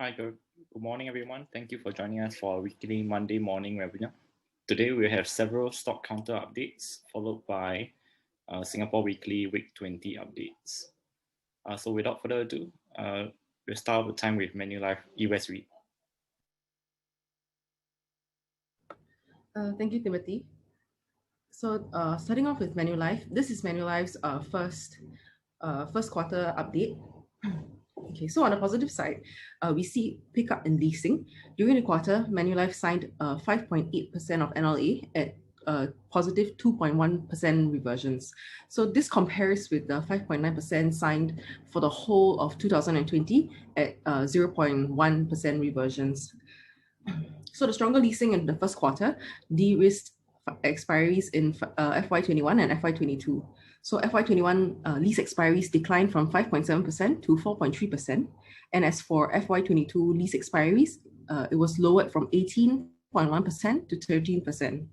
Hi, good morning, everyone. Thank you for joining us for our weekly Monday morning webinar. Today, we have several stock counter updates, followed by Singapore Weekly Week 20 updates. So without further ado, we'll start the time with Manulife US REIT. Thank you, Timothy. So starting off with Manulife, this is Manulife's first quarter update. Okay, so on the positive side, we see pickup in leasing. During the quarter, Manulife signed 5.8% of NLA at positive 2.1% reversions. So this compares with the 5.9% signed for the whole of 2020 at 0.1% reversions. So the stronger leasing in the first quarter de-risked expiries in FY21 and FY22. So FY21 lease expiries declined from 5.7% to 4.3%. And as for FY22 lease expiries, it was lowered from 18.1% to 13%.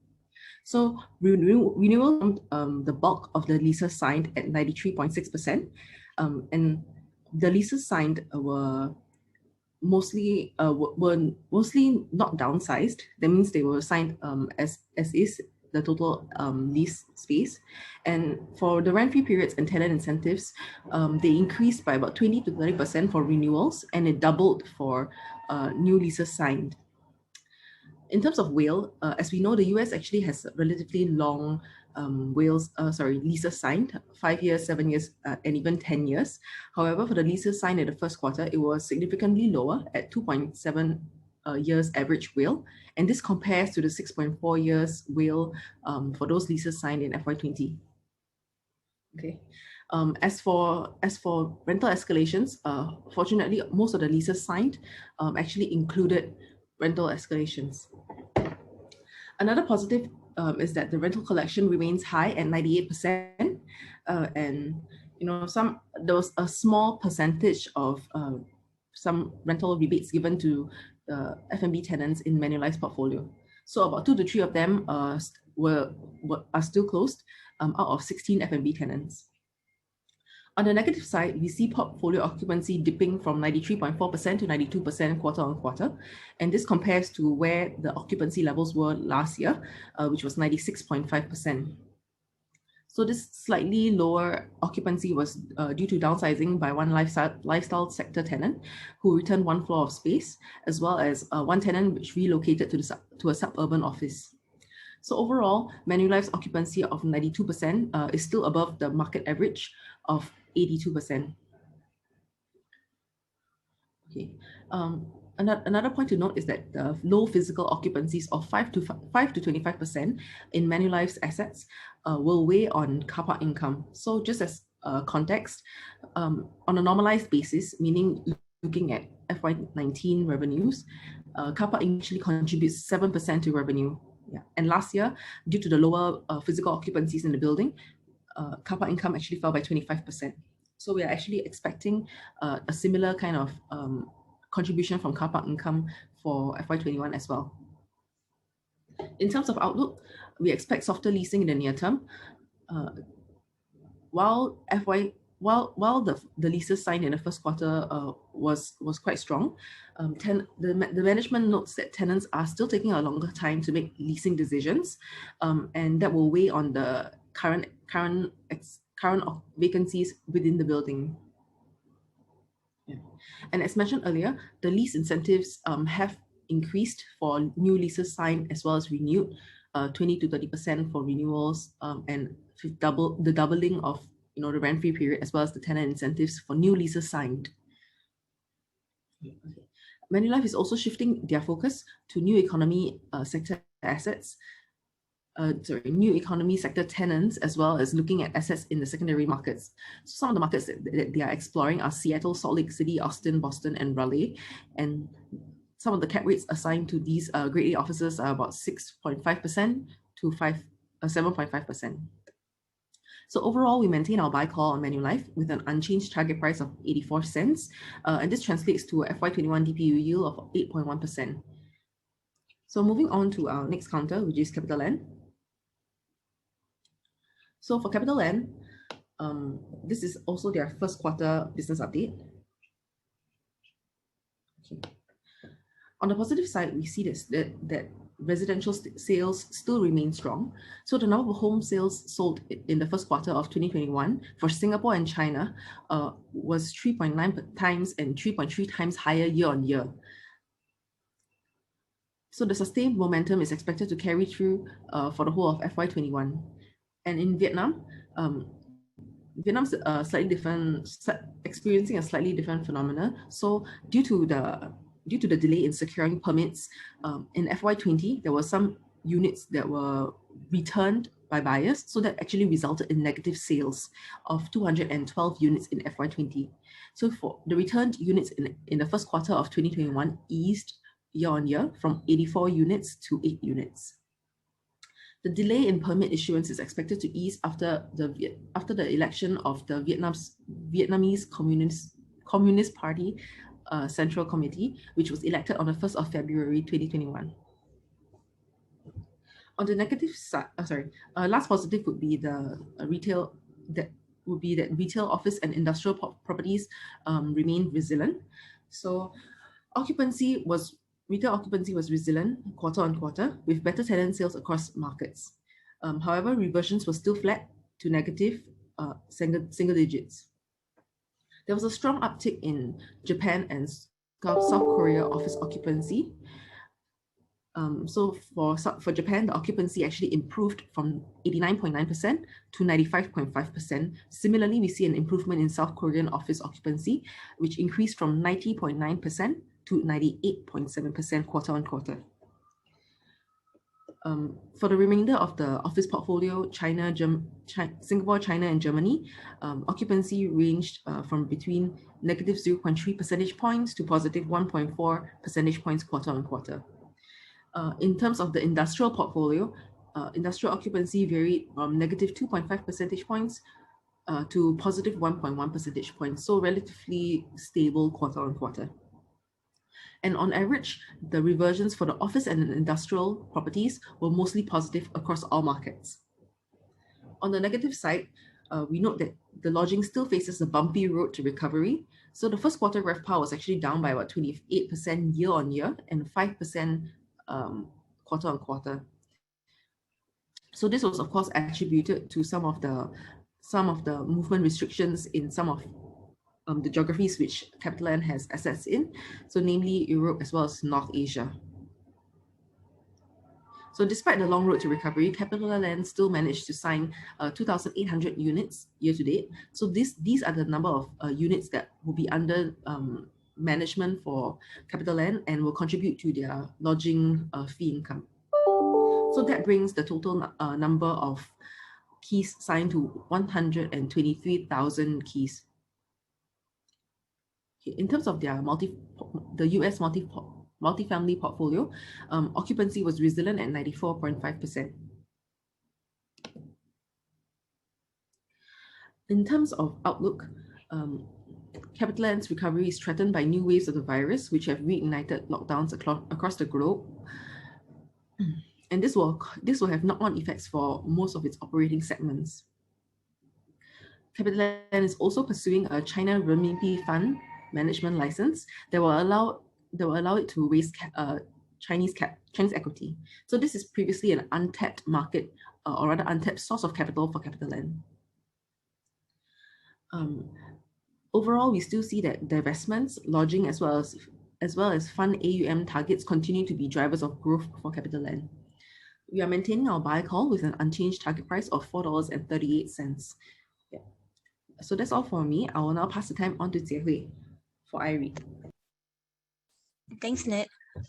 So renewal, the bulk of the leases signed at 93.6%. And the leases signed were mostly not downsized. That means they were signed as is the total lease space. And for the rent-free periods and tenant incentives, they increased by about 20 to 30% for renewals, and it doubled for new leases signed. In terms of WALE, as we know, the US actually has relatively long leases signed, 5 years, 7 years, and even 10 years. However, for the leases signed in the first quarter, it was significantly lower at 2.7 years average WALE, and this compares to the 6.4 years WALE for those leases signed in FY20. Okay. As for rental escalations, fortunately, most of the leases signed actually included rental escalations. Another positive is that the rental collection remains high at 98%, and there was a small percentage of some rental rebates given to F&B tenants in Manulife's portfolio. So about 2 to 3 of them are still closed out of 16 F&B tenants. On the negative side, we see portfolio occupancy dipping from 93.4% to 92% quarter on quarter. And this compares to where the occupancy levels were last year, which was 96.5%. So this slightly lower occupancy was due to downsizing by one lifestyle sector tenant who returned 1 floor of space, as well as one tenant which relocated to a suburban office. So overall, Manulife's occupancy of 92% is still above the market average of 82%. Okay. Another point to note is that the low physical occupancies of 5 to 25% in Manulife's assets will weigh on car park income. So just as context, on a normalized basis, meaning looking at FY19 revenues, car park actually contributes 7% to revenue. Yeah. And last year, due to the lower physical occupancies in the building, car park income actually fell by 25%. So we are actually expecting a similar kind of contribution from car park income for FY21 as well. In terms of outlook, we expect softer leasing in the near term. While the leases signed in the first quarter was quite strong, the management notes that tenants are still taking a longer time to make leasing decisions, and that will weigh on the current vacancies within the building. Yeah. And as mentioned earlier, the lease incentives have increased for new leases signed as well as renewed, 20 to 30% for renewals, and the doubling of the rent-free period as well as the tenant incentives for new leases signed. Okay. Manulife is also shifting their focus to new economy sector assets. New economy sector tenants, as well as looking at assets in the secondary markets. So some of the markets that they are exploring are Seattle, Salt Lake City, Austin, Boston, and Raleigh. And some of the cap rates assigned to these Grade A offices are about 6.5% to 7.5%. So overall, we maintain our buy call on Manulife with an unchanged target price of 84 cents. And this translates to a FY21 DPU yield of 8.1%. So moving on to our next counter, which is CapitaLand. So for CapitaLand, this is also their first quarter business update. Okay. On the positive side, we see that residential sales still remain strong. So the number of home sales sold in the first quarter of 2021 for Singapore and China was 3.9 times and 3.3 times higher year on year. So the sustained momentum is expected to carry through for the whole of FY21. And in Vietnam, Vietnam's slightly different, experiencing a slightly different phenomena. So due to the delay in securing permits, in FY20, there were some units that were returned by buyers, so that actually resulted in negative sales of 212 units in FY20. So for the returned units in the first quarter of 2021 eased year on year from 84 units to 8 units. The delay in permit issuance is expected to ease after the election of the Vietnamese Communist Party Central Committee, which was elected on the 1st of February 2021. On the negative side, last positive would be the retail office and industrial properties remain resilient. So retail occupancy was resilient quarter on quarter with better tenant sales across markets. However, reversions were still flat to negative single digits. There was a strong uptick in Japan and South Korea office occupancy. So for Japan, the occupancy actually improved from 89.9% to 95.5%. Similarly, we see an improvement in South Korean office occupancy, which increased from 90.9% to 98.7% quarter on quarter. For the remainder of the office portfolio, Singapore, China, and Germany, occupancy ranged from between negative 0.3 percentage points to positive 1.4 percentage points quarter on quarter. In terms of the industrial portfolio, industrial occupancy varied from negative 2.5 percentage points to positive 1.1 percentage points, so relatively stable quarter on quarter. And on average, the reversions for the office and industrial properties were mostly positive across all markets. On the negative side, we note that the lodging still faces a bumpy road to recovery. So the first quarter RevPAR was actually down by about 28% year on year and 5% quarter on quarter. So this was of course attributed to some of the movement restrictions in some of the geographies which CapitaLand has assets in, so namely Europe as well as North Asia. So despite the long road to recovery, CapitaLand still managed to sign 2,800 units year to date. So these are the number of units that will be under management for CapitaLand and will contribute to their lodging fee income. So that brings the total number of keys signed to 123,000 keys. In terms of their the US multifamily portfolio, occupancy was resilient at 94.5%. In terms of outlook, CapitaLand's recovery is threatened by new waves of the virus, which have reignited lockdowns across the globe. And this will have knock-on effects for most of its operating segments. CapitaLand is also pursuing a China Renminbi Fund management license that will allow it to raise Chinese equity. So this is previously an untapped market, or rather untapped source of capital for CapitaLand. Overall, we still see that divestments, lodging, as well as fund AUM targets continue to be drivers of growth for CapitaLand. We are maintaining our buy call with an unchanged target price of $4.38. Yeah. So that's all for me. I will now pass the time on to Jie-Hui for IREIT. Thanks, Ned.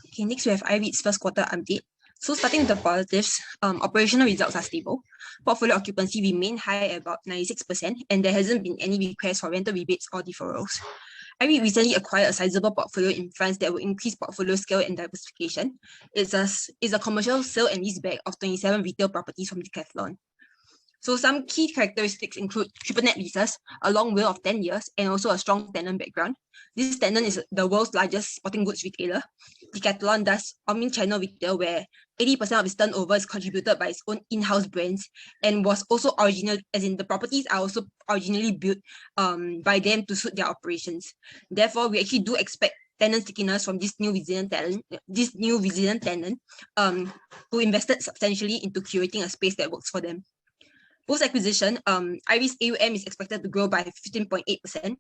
Okay, next we have IREIT's first quarter update. So starting with the positives, operational results are stable. Portfolio occupancy remained high at about 96%, and there hasn't been any request for rental rebates or deferrals. IREIT recently acquired a sizable portfolio in France that will increase portfolio scale and diversification. It's a commercial sale and leaseback of 27 retail properties from Decathlon. So some key characteristics include triple net leases, a long WALE of 10 years, and also a strong tenant background. This tenant is the world's largest sporting goods retailer. Decathlon does omni-channel retail where 80% of its turnover is contributed by its own in-house brands, and was also original, as in the properties are also originally built by them to suit their operations. Therefore, we actually do expect tenant stickiness from this new resilient tenant who invested substantially into curating a space that works for them. Post-acquisition, IREIT's AUM is expected to grow by 15.8%.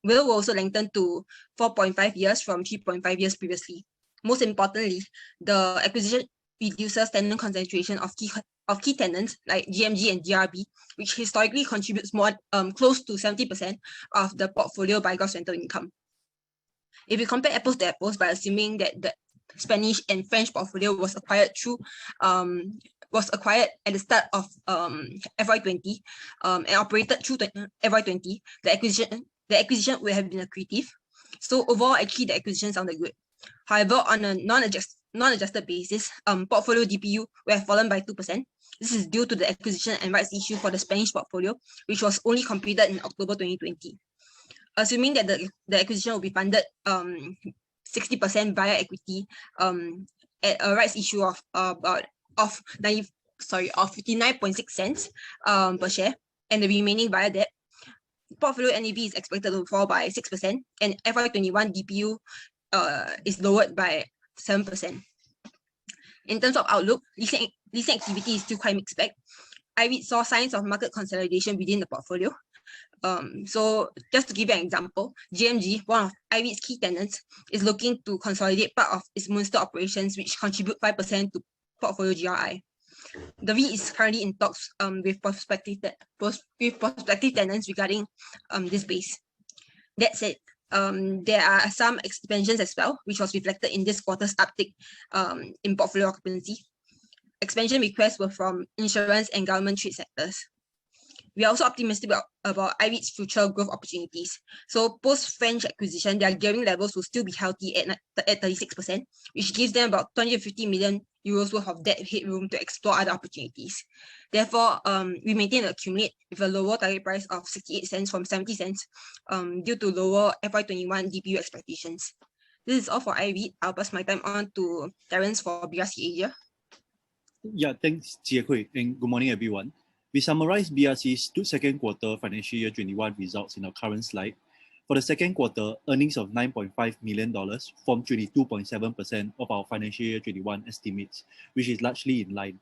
Will also lengthen to 4.5 years from 3.5 years previously. Most importantly, the acquisition reduces tenant concentration of key tenants like GMG and DRB, which historically contributes more close to 70% of the portfolio by gross rental income. If you compare apples to apples by assuming that the Spanish and French portfolio was acquired at the start of FY20 and operated through FY20, the acquisition would have been accretive. So overall, actually, the acquisition sounded good. However, on a non-adjusted basis, portfolio DPU would have fallen by 2%. This is due to the acquisition and rights issue for the Spanish portfolio, which was only completed in October 2020. Assuming that the acquisition will be funded 60% via equity at a rights issue of 59.6 cents per share, and the remaining via debt, portfolio NAV is expected to fall by 6%, and FY21 DPU is lowered by 7%. In terms of outlook, leasing activity is still quite mixed bag. IREIT saw signs of market consolidation within the portfolio. So just to give you an example, GMG, one of IREIT's key tenants, is looking to consolidate part of its Munster operations, which contribute 5% to portfolio GRI. The REIT is currently in talks with prospective tenants regarding this space. That said, there are some expansions as well, which was reflected in this quarter's uptick in portfolio occupancy. Expansion requests were from insurance and government trade sectors. We are also optimistic about IREIT's future growth opportunities. So post-French acquisition, their gearing levels will still be healthy at 36%, which gives them about 250 million euros worth of debt headroom to explore other opportunities. Therefore, we maintain an accumulate with a lower target price of 68 cents from 70 cents due to lower FY21 DPU expectations. This is all for IREIT. I'll pass my time on to Terence for BRC Asia. Yeah, thanks, Jie Hui, and good morning, everyone. We summarize BRC's second quarter financial year 21 results in our current slide. For the second quarter, earnings of $9.5 million form 22.7% of our financial year 21 estimates, which is largely in line.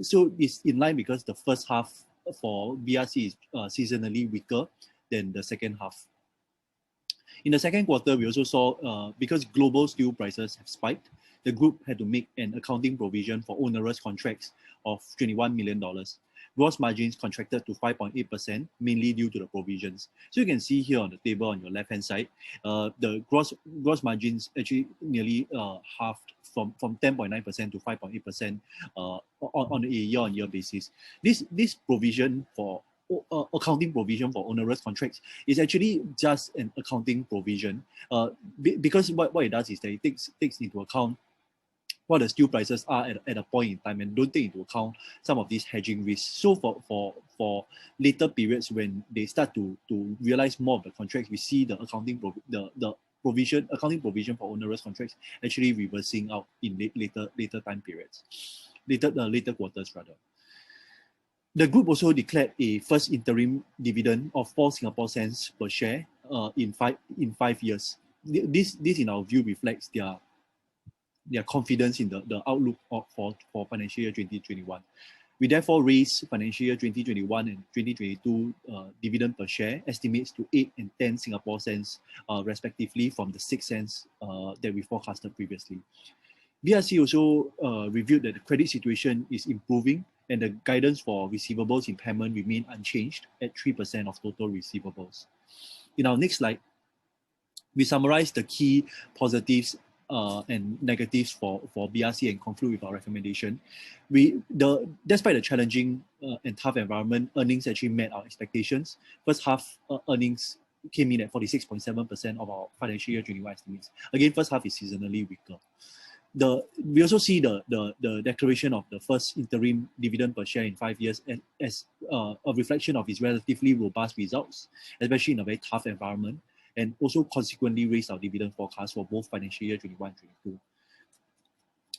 So it's in line because the first half for BRC is seasonally weaker than the second half. In the second quarter, we also saw, because global steel prices have spiked, the group had to make an accounting provision for onerous contracts of $21 million. Gross margins contracted to 5.8%, mainly due to the provisions. So you can see here on the table on your left-hand side, the gross margins actually nearly halved from 10.9% to 5.8% on a year-on-year basis. This provision for accounting provision for onerous contracts is actually just an accounting provision, because what it does is that it takes into account what the steel prices are at a point in time and don't take into account some of these hedging risks. So for later periods when they start to realize more of the contracts, we see the accounting provision for onerous contracts actually reversing out in later time periods, later quarters rather. The group also declared a first interim dividend of 4 Singapore cents per share in 5 years. This in our view reflects their confidence in the outlook for financial year 2021. We therefore raise financial year 2021 and 2022 dividend per share estimates to 8 and 10 Singapore cents respectively from the 6 cents that we forecasted previously. BRC also reviewed that the credit situation is improving and the guidance for receivables impairment remain unchanged at 3% of total receivables. In our next slide, we summarize the key positives and negatives for BRC and conclude with our recommendation. Despite the challenging and tough environment, earnings actually met our expectations. First half earnings came in at 46.7% of our financial year 21 estimates. Again, first half is seasonally weaker. We also see the declaration of the first interim dividend per share in 5 years as a reflection of its relatively robust results, especially in a very tough environment, and also consequently raised our dividend forecast for both financial year 21 and 22.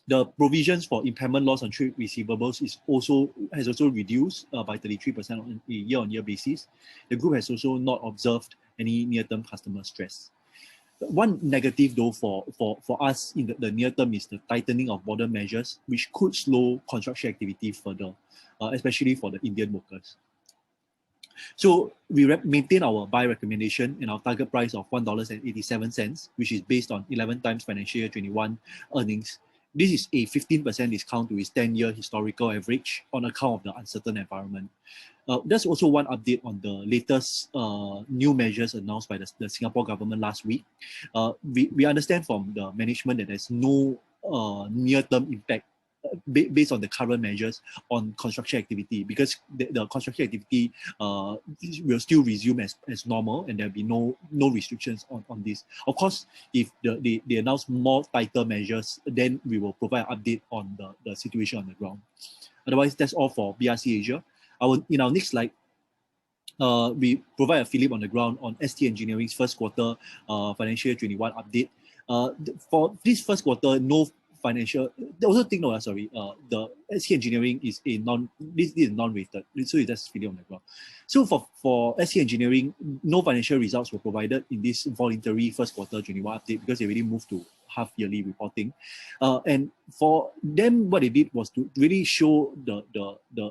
The provisions for impairment loss on trade receivables has also reduced by 33% on a year-on-year basis. The group has also not observed any near-term customer stress. One negative though for us in the near term is the tightening of border measures, which could slow construction activity further, especially for the Indian workers. So we maintain our buy recommendation and our target price of $1.87, which is based on 11 times financial year 21 earnings. This is a 15% discount to its 10-year historical average on account of the uncertain environment. There's also one update on the latest new measures announced by the Singapore government last week. We understand from the management that there's no near-term impact based on the current measures on construction activity, because the construction activity will still resume as normal, and there'll be no restrictions on this. Of course, if they announce more tighter measures, then we will provide an update on the situation on the ground. Otherwise, that's all for BRC Asia. In our next slide, we provide a Phillip on the ground on ST Engineering's first quarter financial year 21 update. For this first quarter, no financial. Also take note, the ST Engineering is a this is non-rated, so it's just Phillip on the ground. So for ST Engineering, no financial results were provided in this voluntary first quarter 21 update because they already moved to half-yearly reporting. And for them, what they did was to really show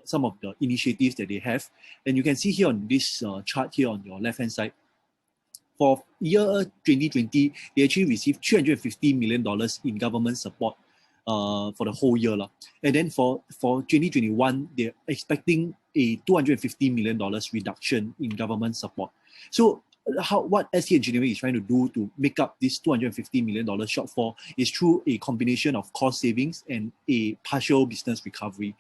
some of the initiatives that they have. And you can see here on this chart here on your left-hand side, for year 2020, they actually received $350 million in government support for the whole year. And then for 2021, they're expecting a $250 million reduction in government support. So what ST Engineering is trying to do to make up this $250 million shortfall is through a combination of cost savings and a partial business recovery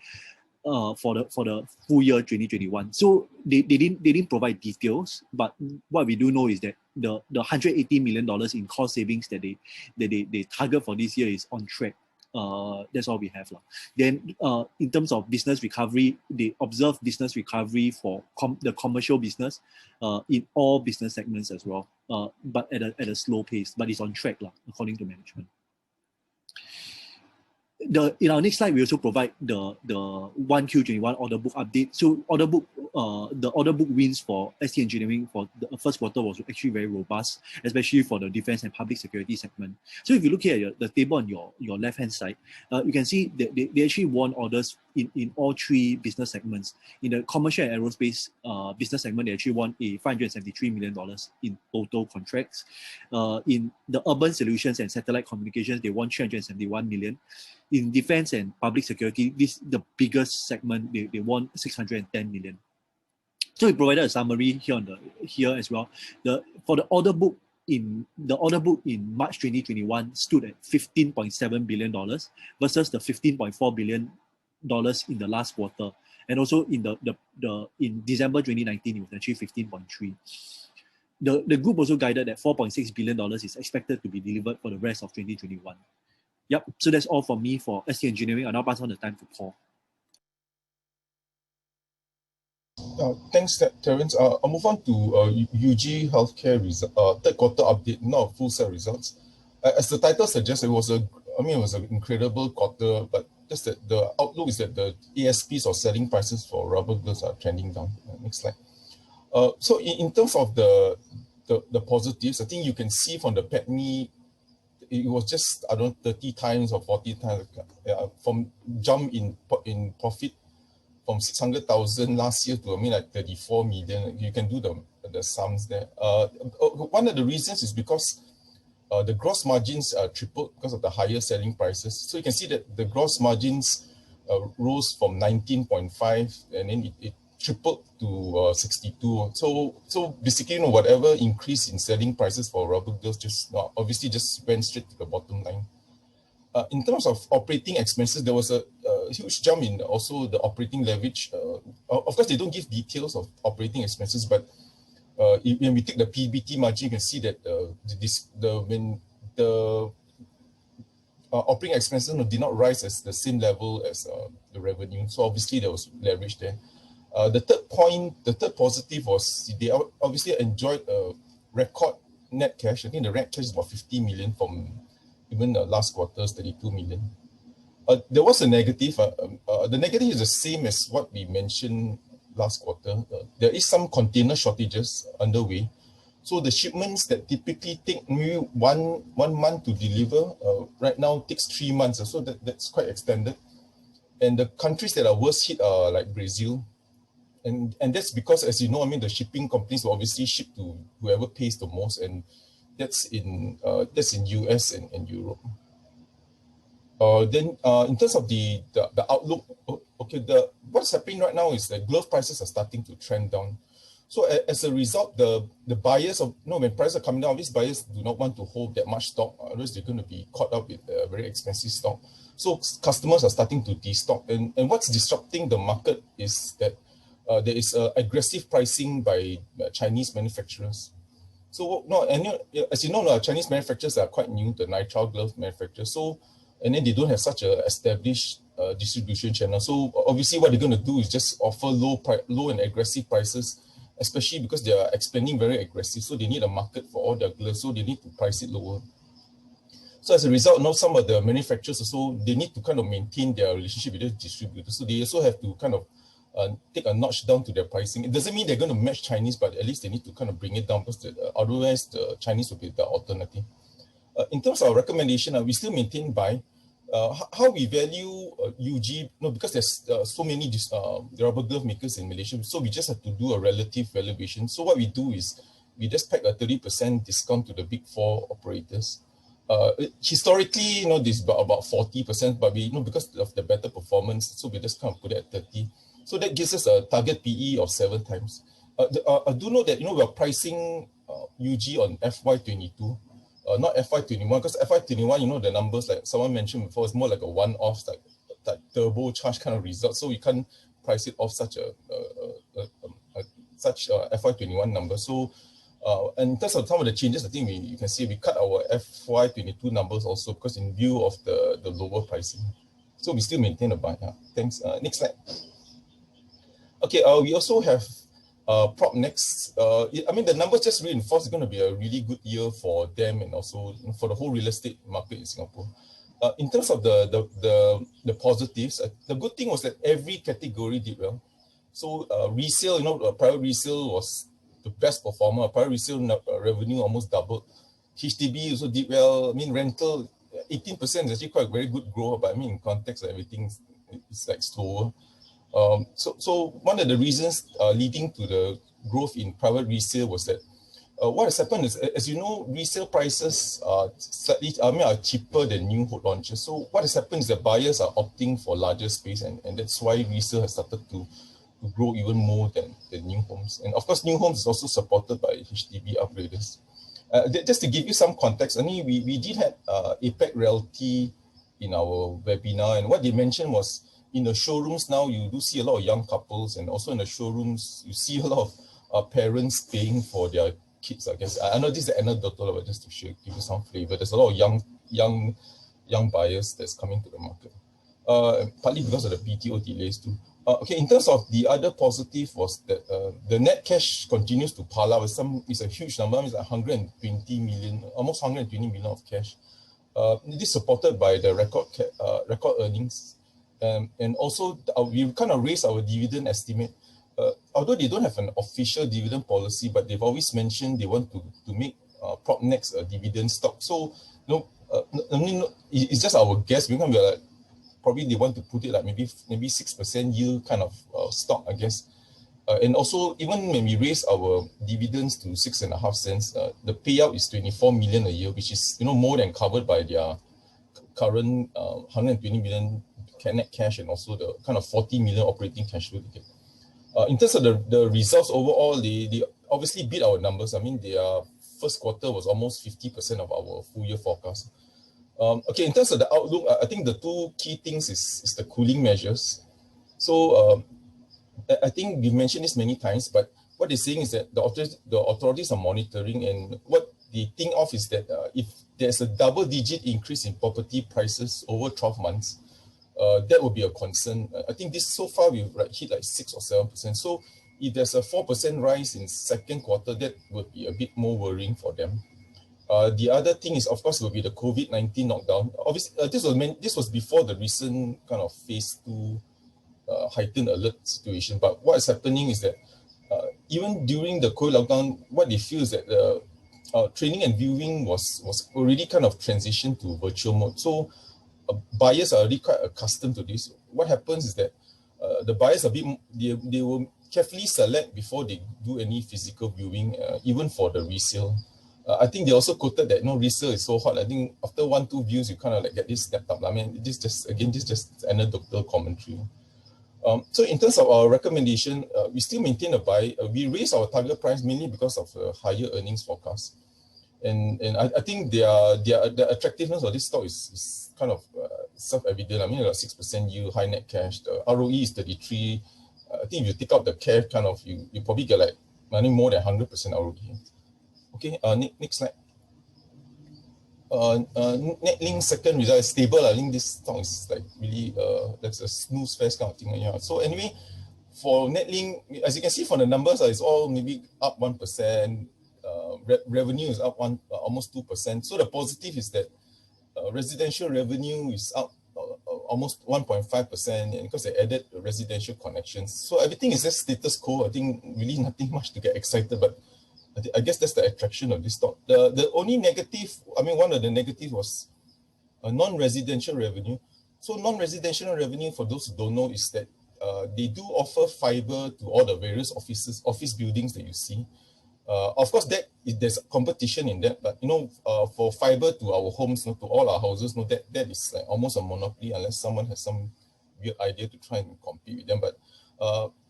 for the full year 2021. So they didn't provide details, but what we do know is that the $180 million in cost savings that they target for this year is on track. That's all we have. Then in terms of business recovery, they observe business recovery for the commercial business in all business segments as well, but at a slow pace, but it's on track according to management. In our next slide, we also provide the 1Q21 order book update. So the order book wins for ST Engineering for the first quarter was actually very robust, especially for the defense and public security segment. So if you look here at the table on your left-hand side, you can see that they actually won orders in all three business segments. In the commercial and aerospace business segment, they actually won a $573 million in total contracts. In the urban solutions and satellite communications, they won $371 million. In defense and public security, this is the biggest segment. They won $610 million. So we provided a summary here as well. For the order book in March 2021 stood at $15.7 billion versus the $15.4 billion in the last quarter, and also in December 2019 it was actually 15.3. The group also guided that $4.6 billion is expected to be delivered for the rest of 2021. Yep, so that's all from me for ST Engineering. I'll now pass on the time to Paul. Thanks, Terence. I'll move on to UG Healthcare third quarter update, not a full set of results. As the title suggests, it was an incredible quarter, but just that the outlook is that the ASPs or selling prices for rubber gloves are trending down. Next slide. So in terms of the positives, I think you can see from the PATMI, it was just, 30 times or 40 times from jump in profit from 600,000 last year to like 34 million. You can do the sums there. One of the reasons is because the gross margins tripled because of the higher selling prices. So you can see that the gross margins rose from 19.5 and then it tripled to 62. So basically, whatever increase in selling prices for rubber gloves obviously just went straight to the bottom line. In terms of operating expenses, there was a huge jump in also the operating leverage. Of course, they don't give details of operating expenses, but when we take the PBT margin, you can see that when the operating expenses did not rise as the same level as the revenue. So obviously there was leverage there. The third positive was they obviously enjoyed a record net cash. I think the net cash is about 50 million from even the last quarter's 32 million. There was a negative. The negative is the same as what we mentioned last quarter. There is some container shortages underway. So the shipments that typically take maybe one month to deliver, right now takes 3 months. So that's quite extended. And the countries that are worst hit are like Brazil. And that's because, as you know, I mean, the shipping companies will obviously ship to whoever pays the most, and that's in US and Europe. Then in terms of the outlook, okay, what's happening right now is that glove prices are starting to trend down. So as a result, the buyers when prices are coming down, these buyers do not want to hold that much stock, otherwise they're going to be caught up with very expensive stock. So customers are starting to destock, and what's disrupting the market is that there is aggressive pricing by Chinese manufacturers. So as you know, Chinese manufacturers are quite new, the nitrile glove manufacturers. So, and then they don't have such a established distribution channel. So obviously, what they're going to do is just offer low and aggressive prices, especially because they are expanding very aggressive. So they need a market for all their gloves. So they need to price it lower. So as a result, now some of the manufacturers also, they need to kind of maintain their relationship with the distributors. So they also have to kind of take a notch down to their pricing. It doesn't mean they're going to match Chinese, but at least they need to kind of bring it down, because otherwise the Chinese will be the alternative. In terms of our recommendation, we still maintain buy. How we value UG, because there's so many rubber glove makers in Malaysia, so we just have to do a relative valuation. So what we do is we just pack a 30% discount to the big four operators. Historically, this is about 40%, but we because of the better performance, so we just kind of put it at 30. So that gives us a target PE of 7 times. I do know that we are pricing UG on FY22, not FY21, because FY21, the numbers like someone mentioned before, is more like a one-off, like turbo charge kind of result. So we can't price it off such a FY21 number. So and in terms of some of the changes, I think you can see we cut our FY22 numbers also, because in view of the lower pricing. So we still maintain a buy. Thanks. Next slide. Okay, we also have PropNex. I mean, the numbers just reinforce it's going to be a really good year for them, and also for the whole real estate market in Singapore. In terms of the positives, the good thing was that every category did well. So resale, private resale was the best performer. Private resale revenue almost doubled. HDB also did well. I mean, rental 18% is actually quite a very good growth, but I mean, in context of everything, it's like slower. So one of the reasons leading to the growth in private resale was that what has happened is, as you know, resale prices are are cheaper than new home launches. So what has happened is that buyers are opting for larger space, and that's why resale has started to grow even more than new homes. And of course, new homes is also supported by HDB upgraders. Just to give you some context, I mean, we did have APAC Realty in our webinar, and what they mentioned was, in the showrooms now, you do see a lot of young couples, and also in the showrooms, you see a lot of parents paying for their kids, I guess. I know this is anecdotal, but just to give you some flavor, there's a lot of young buyers that's coming to the market, partly because of the BTO delays too. Okay, in terms of the other positive was that the net cash continues to pile up. It's a huge number. It's like 120 million, almost 120 million of cash. This is supported by the record earnings. And also, we kind of raised our dividend estimate. Although they don't have an official dividend policy, but they've always mentioned they want to make PropNex a dividend stock. So, it's just our guess. We're like, probably they want to put it like maybe 6% yield kind of stock, I guess. And also, even when we raise our dividends to 6.5 cents, the payout is 24 million a year, which is more than covered by their current 120 million net cash, and also the kind of 40 million operating cash flow they get. In terms of the results overall, they obviously beat our numbers. I mean, their first quarter was almost 50% of our full year forecast. Okay, in terms of the outlook, I think the two key things is the cooling measures. So I think we've mentioned this many times, but what they're saying is that the authorities are monitoring, and what they think of is that if there's a double-digit increase in property prices over 12 months, that would be a concern. I think this so far we've hit like 6 or 7%. So if there's a 4% rise in second quarter, that would be a bit more worrying for them. The other thing is, of course, will be the COVID-19 knockdown. Obviously, this was before the recent kind of phase 2 heightened alert situation. But what is happening is that even during the COVID lockdown, what they feel is that the training and viewing was already kind of transitioned to virtual mode. So buyers are already quite accustomed to this. What happens is that the buyers they will carefully select before they do any physical viewing, even for the resale. I think they also quoted that resale is so hot. I think after 1-2 views, you kind of like get this stepped up. I mean, this just anecdotal commentary. So in terms of our recommendation, we still maintain a buy. We raise our target price mainly because of higher earnings forecast. And I think the attractiveness of this stock is kind of self-evident. I mean, like 6% yield, high net cash. The ROE is 33. I think if you take out the cash, kind of you probably get like more than 100% ROE. Okay, next slide. NetLink second result is stable. I think this stock is like really that's a snooze fest kind of thing. Yeah. So anyway, for NetLink, as you can see from the numbers, it's all maybe up 1%. Revenue is up almost 2%. So the positive is that residential revenue is up almost 1.5%, and because they added residential connections. So everything is just status quo. I think really nothing much to get excited, but I guess that's the attraction of this stock. The only negative, one of the negatives was non-residential revenue. So non-residential revenue, for those who don't know, is that they do offer fiber to all the various office buildings that you see. Of course, there's competition in that, but for fiber to our homes, to all our houses, that is like almost a monopoly unless someone has some weird idea to try and compete with them. But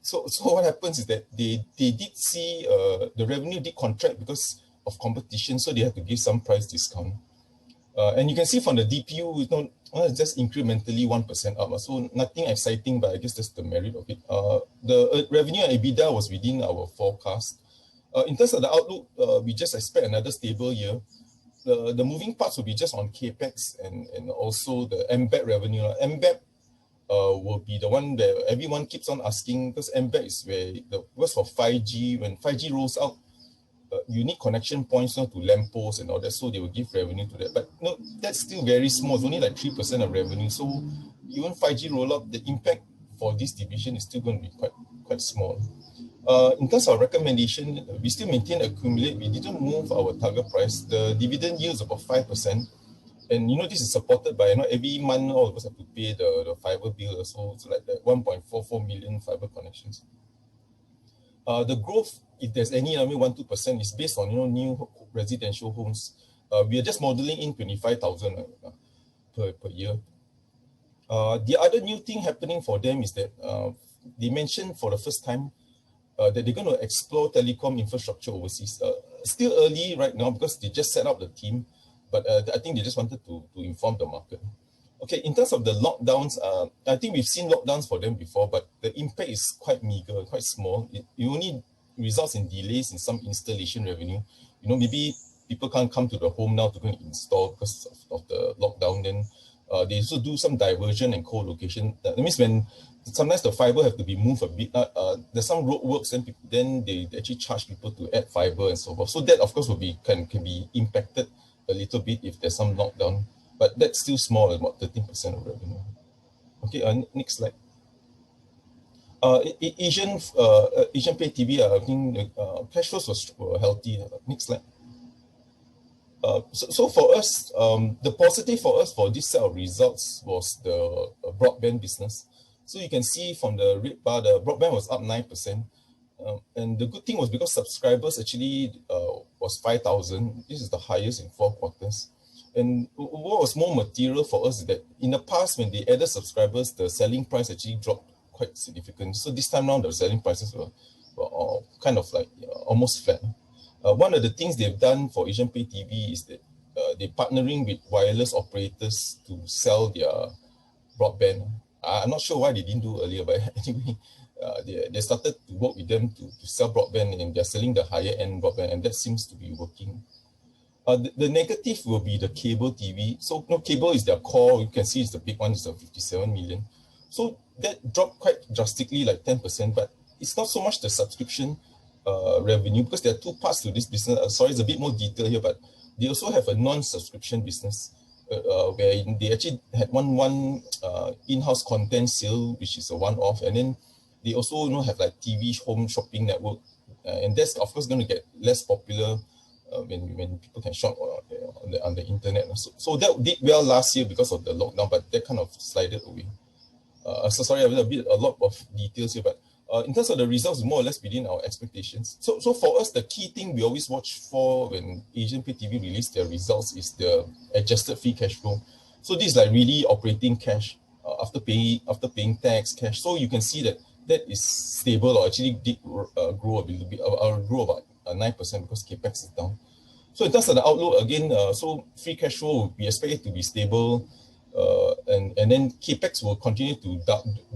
so what happens is that they did see the revenue did contract because of competition, so they had to give some price discount. And you can see from the DPU, it's just incrementally 1% up. So nothing exciting, but I guess that's the merit of it. The revenue and EBITDA was within our forecast. In terms of the outlook, we just expect another stable year. The moving parts will be just on CapEx and also the MBEP revenue. MBEP will be the one that everyone keeps on asking, because MBEP is where the works for 5G. When 5G rolls out, you need connection points to lampposts and all that, so they will give revenue to that. But that's still very small. It's only like 3% of revenue. So even 5G rollout, the impact for this division is still going to be quite small. In terms of recommendation, we still maintain accumulate. We didn't move our target price. The dividend yield is about 5%. And this is supported by every month all of us have to pay the fiber bill. So it's like that 1.44 million fiber connections. The growth, if there's any, 1-2%, is based on new residential homes. We are just modeling in 25,000 per year. The other new thing happening for them is that they mentioned for the first time that they're going to explore telecom infrastructure overseas. Still early right now because they just set up the team, but I think they just wanted to inform the market. Okay, in terms of the lockdowns, I think we've seen lockdowns for them before, but the impact is quite meager, quite small. It only results in delays in some installation revenue. Maybe people can't come to the home now to go and install because of the lockdown. Then they also do some diversion and co-location. That means when sometimes the fiber have to be moved a bit. There's some road works, and then they actually charge people to add fiber and so forth. So that, of course, can be impacted a little bit if there's some lockdown. But that's still small, about 13% of revenue. Okay, next slide. Asian Pay TV, I think cash flows were healthy. Next slide. So for us, the positive for us for this set of results was the broadband business. So you can see from the red bar, the broadband was up 9%. And the good thing was because subscribers actually was 5,000. This is the highest in 4 quarters. And what was more material for us is that in the past, when they added subscribers, the selling price actually dropped quite significantly. So this time around, the selling prices were kind of like almost flat. One of the things they've done for Asian Pay TV is that they're partnering with wireless operators to sell their broadband. I'm not sure why they didn't do earlier, but anyway, they started to work with them to sell broadband, and they're selling the higher end broadband, and that seems to be working. The negative will be the cable TV. So cable is their core. You can see it's the big one, it's 57 million. So that dropped quite drastically, like 10%, but it's not so much the subscription revenue, because there are 2 parts to this business. Sorry, it's a bit more detail here, but they also have a non-subscription business where they actually had one in-house content sale, which is a one-off, and then they also have like TV home shopping network and that's of course going to get less popular when people can shop on the internet. So that did well last year because of the lockdown, but that kind of slided away. So sorry, I have a lot of details here, but in terms of the results, more or less within our expectations. So for us, the key thing we always watch for when Asian Pay TV release their results is the adjusted free cash flow. So this is like really operating cash after paying tax cash. So you can see that is stable, or actually did grow a little bit, grow about 9% because capex is down. So in terms of the outlook, again, so free cash flow, we expect it to be stable, and then capex will continue to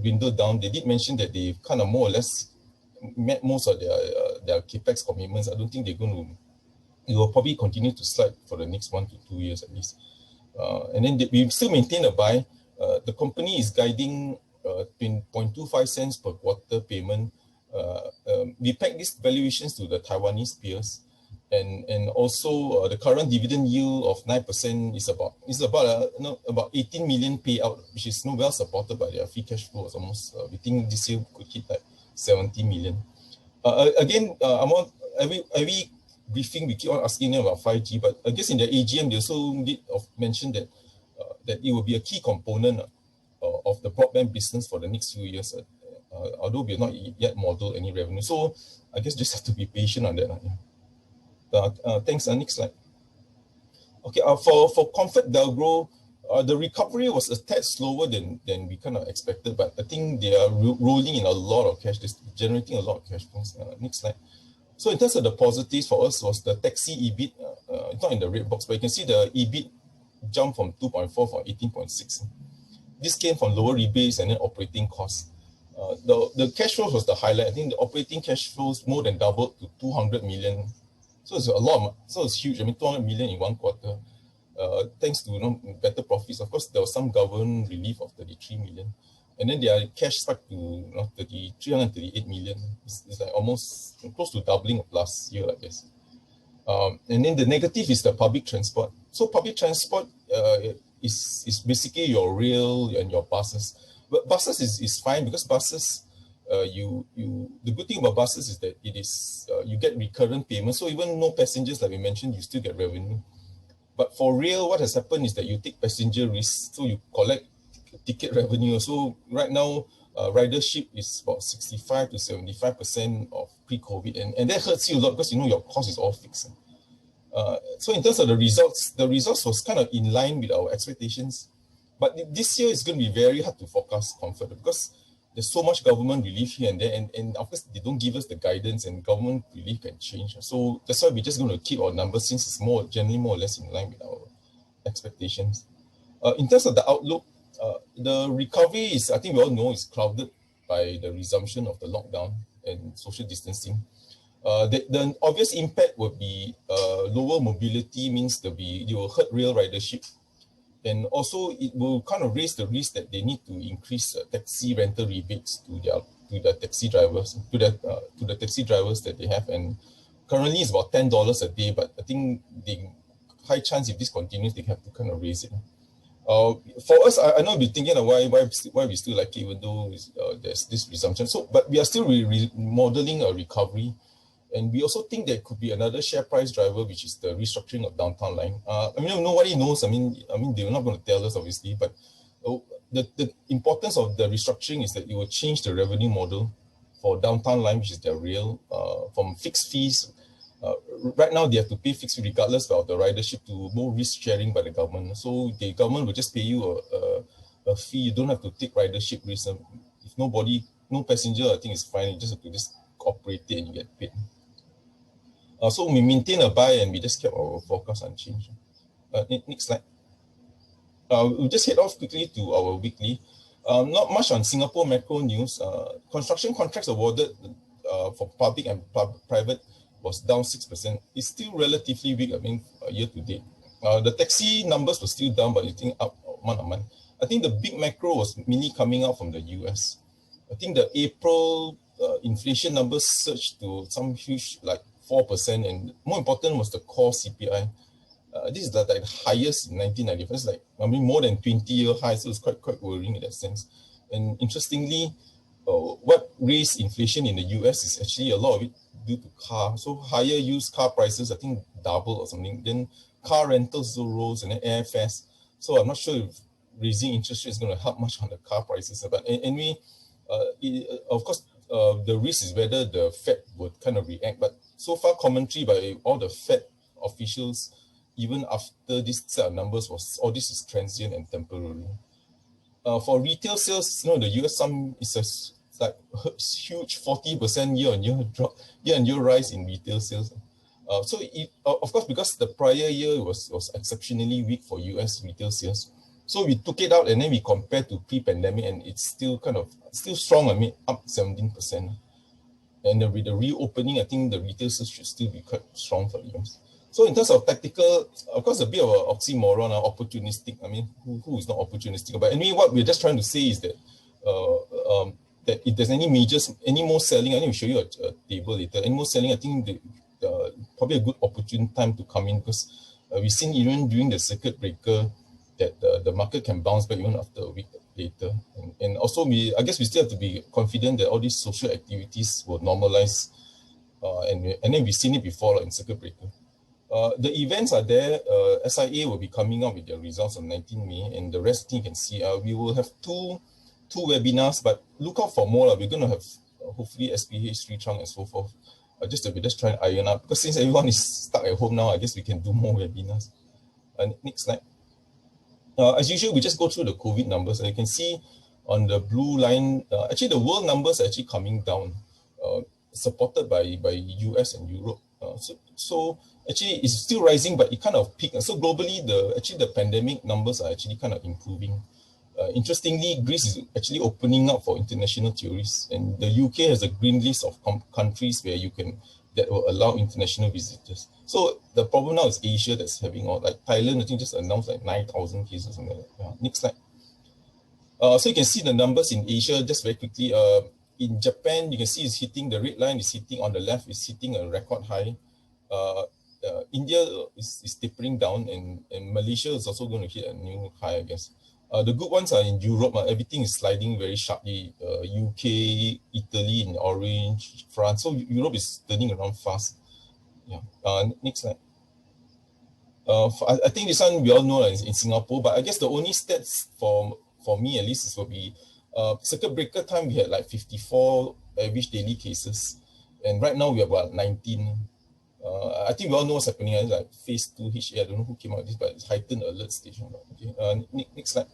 dwindle down. They did mention that they've kind of more or less met most of their capex commitments. I don't think they're going to. It will probably continue to slide for the next 1 to 2 years at least. And then we still maintain a buy. The company is guiding 0.25 cents per quarter payment. We peg these valuations to the Taiwanese peers, and also the current dividend yield of 9% is about 18 million payout, which is well supported by their free cash flow. Almost we think this year could hit like 70 million. Again, every briefing we keep on asking them about 5G, but I guess in the AGM they also did mention that it will be a key component of the broadband business for the next few years. Although we have not yet modeled any revenue, so I guess just have to be patient on that. Thanks. Next slide. Okay, for Comfort Delgro, the recovery was a tad slower than we kind of expected, but I think they are rolling in a lot of cash, generating a lot of cash flows. Next slide. So in terms of the positives for us was the taxi EBIT. It's not in the red box, but you can see the EBIT jumped from 2.4 from 18.6. This came from lower rebates and then operating costs. The cash flows was the highlight. I think the operating cash flows more than doubled to 200 million. So it's a lot. So it's huge. I mean, 200 million in one quarter, thanks to better profits. Of course, there was some government relief of 33 million, and then their cash spiked to 338 million. It's like almost close to doubling of last year, I guess. And then the negative is the public transport. So public transport is basically your rail and your buses. But buses is fine because buses, the good thing about buses is that it is you get recurrent payments. So even no passengers, like we mentioned, you still get revenue. But for rail, what has happened is that you take passenger risks, so you collect ticket revenue. So right now, ridership is about 65 to 75% of pre-COVID, and that hurts you a lot because your cost is all fixed. So in terms of the results was kind of in line with our expectations. But this year is going to be very hard to forecast Comfort because there's so much government relief here and there, and of course they don't give us the guidance, and government relief can change. So that's why we're just going to keep our numbers since it's generally more or less in line with our expectations. In terms of the outlook, the recovery is, I think we all know, is clouded by the resumption of the lockdown and social distancing. The obvious impact would be lower mobility, means it will hurt rail ridership. And also it will kind of raise the risk that they need to increase taxi rental rebates to the taxi drivers, to the taxi drivers that they have. And currently it's about $10 a day, but I think the high chance if this continues, they have to kind of raise it. For us, I know we're thinking of why we still like it, even though there's this resumption. But we are still modeling a recovery. And we also think there could be another share price driver, which is the restructuring of Downtown Line. I mean, nobody knows. I mean, they're not going to tell us, obviously, but the importance of the restructuring is that it will change the revenue model for Downtown Line, which is their rail, from fixed fees. Right now, they have to pay fixed fee regardless of the ridership to more risk sharing by the government. So the government will just pay you a fee. You don't have to take ridership risk. If no passenger, I think it's fine. You just have to operate it and you get paid. So we maintain a buy and we just kept our forecast unchanged. Next slide. We'll just head off quickly to our weekly. Not much on Singapore macro news. Construction contracts awarded for public and private was down 6%. It's still relatively weak, I mean, year to date. The taxi numbers were still down, but you think up month on month. I think the big macro was mainly coming out from the US. I think the April inflation numbers surged to some huge, like 4%, and more important was the core CPI. This is the highest in 1995. It's like, more than 20-year high, so it's quite worrying in that sense. And interestingly, what raised inflation in the US is actually a lot of it due to car. So higher used car prices, I think double or something. Then car rentals also rose, and then airfares. So I'm not sure if raising interest rates is going to help much on the car prices. But anyway, of course, the risk is whether the Fed would kind of react. But so far, commentary by all the Fed officials, even after this set of numbers, was all this is transient and temporary. For retail sales, the US sum is like huge 40% year-on-year drop, year-on-year rise in retail sales. So of course, because the prior year was exceptionally weak for US retail sales, so we took it out and then we compared to pre-pandemic, and it's still still strong. I mean, up 17%. And with the reopening, I think the retail sales should still be quite strong for the US. So in terms of tactical, of course, a bit of an oxymoron, opportunistic. I mean, who is not opportunistic? But anyway, what we're just trying to say is that that if there's any more selling, I think we'll show you a table later. Any more selling, I think probably a good opportune time to come in, because we've seen even during the circuit breaker that the market can bounce back even after a week later. And also, I guess we still have to be confident that all these social activities will normalize. And then we've seen it before, like in circuit breaker. The events are there. SIA will be coming out with their results on 19 May, and the rest you can see. We will have two webinars, but look out for more. We're going to have hopefully SPH, 3 Trunk, and so forth. We're just trying to iron out, because since everyone is stuck at home now, I guess we can do more webinars. Next slide. As usual, we just go through the COVID numbers. And you can see on the blue line, actually the world numbers are actually coming down, supported by US and Europe. So actually it's still rising, but it kind of peaked. So globally, the pandemic numbers are actually kind of improving. Interestingly, Greece is actually opening up for international tourists, and the UK has a green list of countries where that will allow international visitors. So the problem now is Asia that's having like Thailand, I think just announced like 9,000 cases. Next slide. So you can see the numbers in Asia just very quickly. In Japan, you can see it's hitting, the red line is hitting on the left, is hitting a record high. India is tapering down, and Malaysia is also going to hit a new high, I guess. The good ones are in Europe. Everything is sliding very sharply. UK, Italy in orange, France. So Europe is turning around fast. Yeah. Next slide. I think this one we all know is in Singapore, but I guess the only stats for me at least will be circuit breaker time. We had like 54 average daily cases, and right now we have about 19. I think we all know what's happening. It's like phase 2 HA. I don't know who came out with this, but it's heightened alert stage. Okay. Next slide.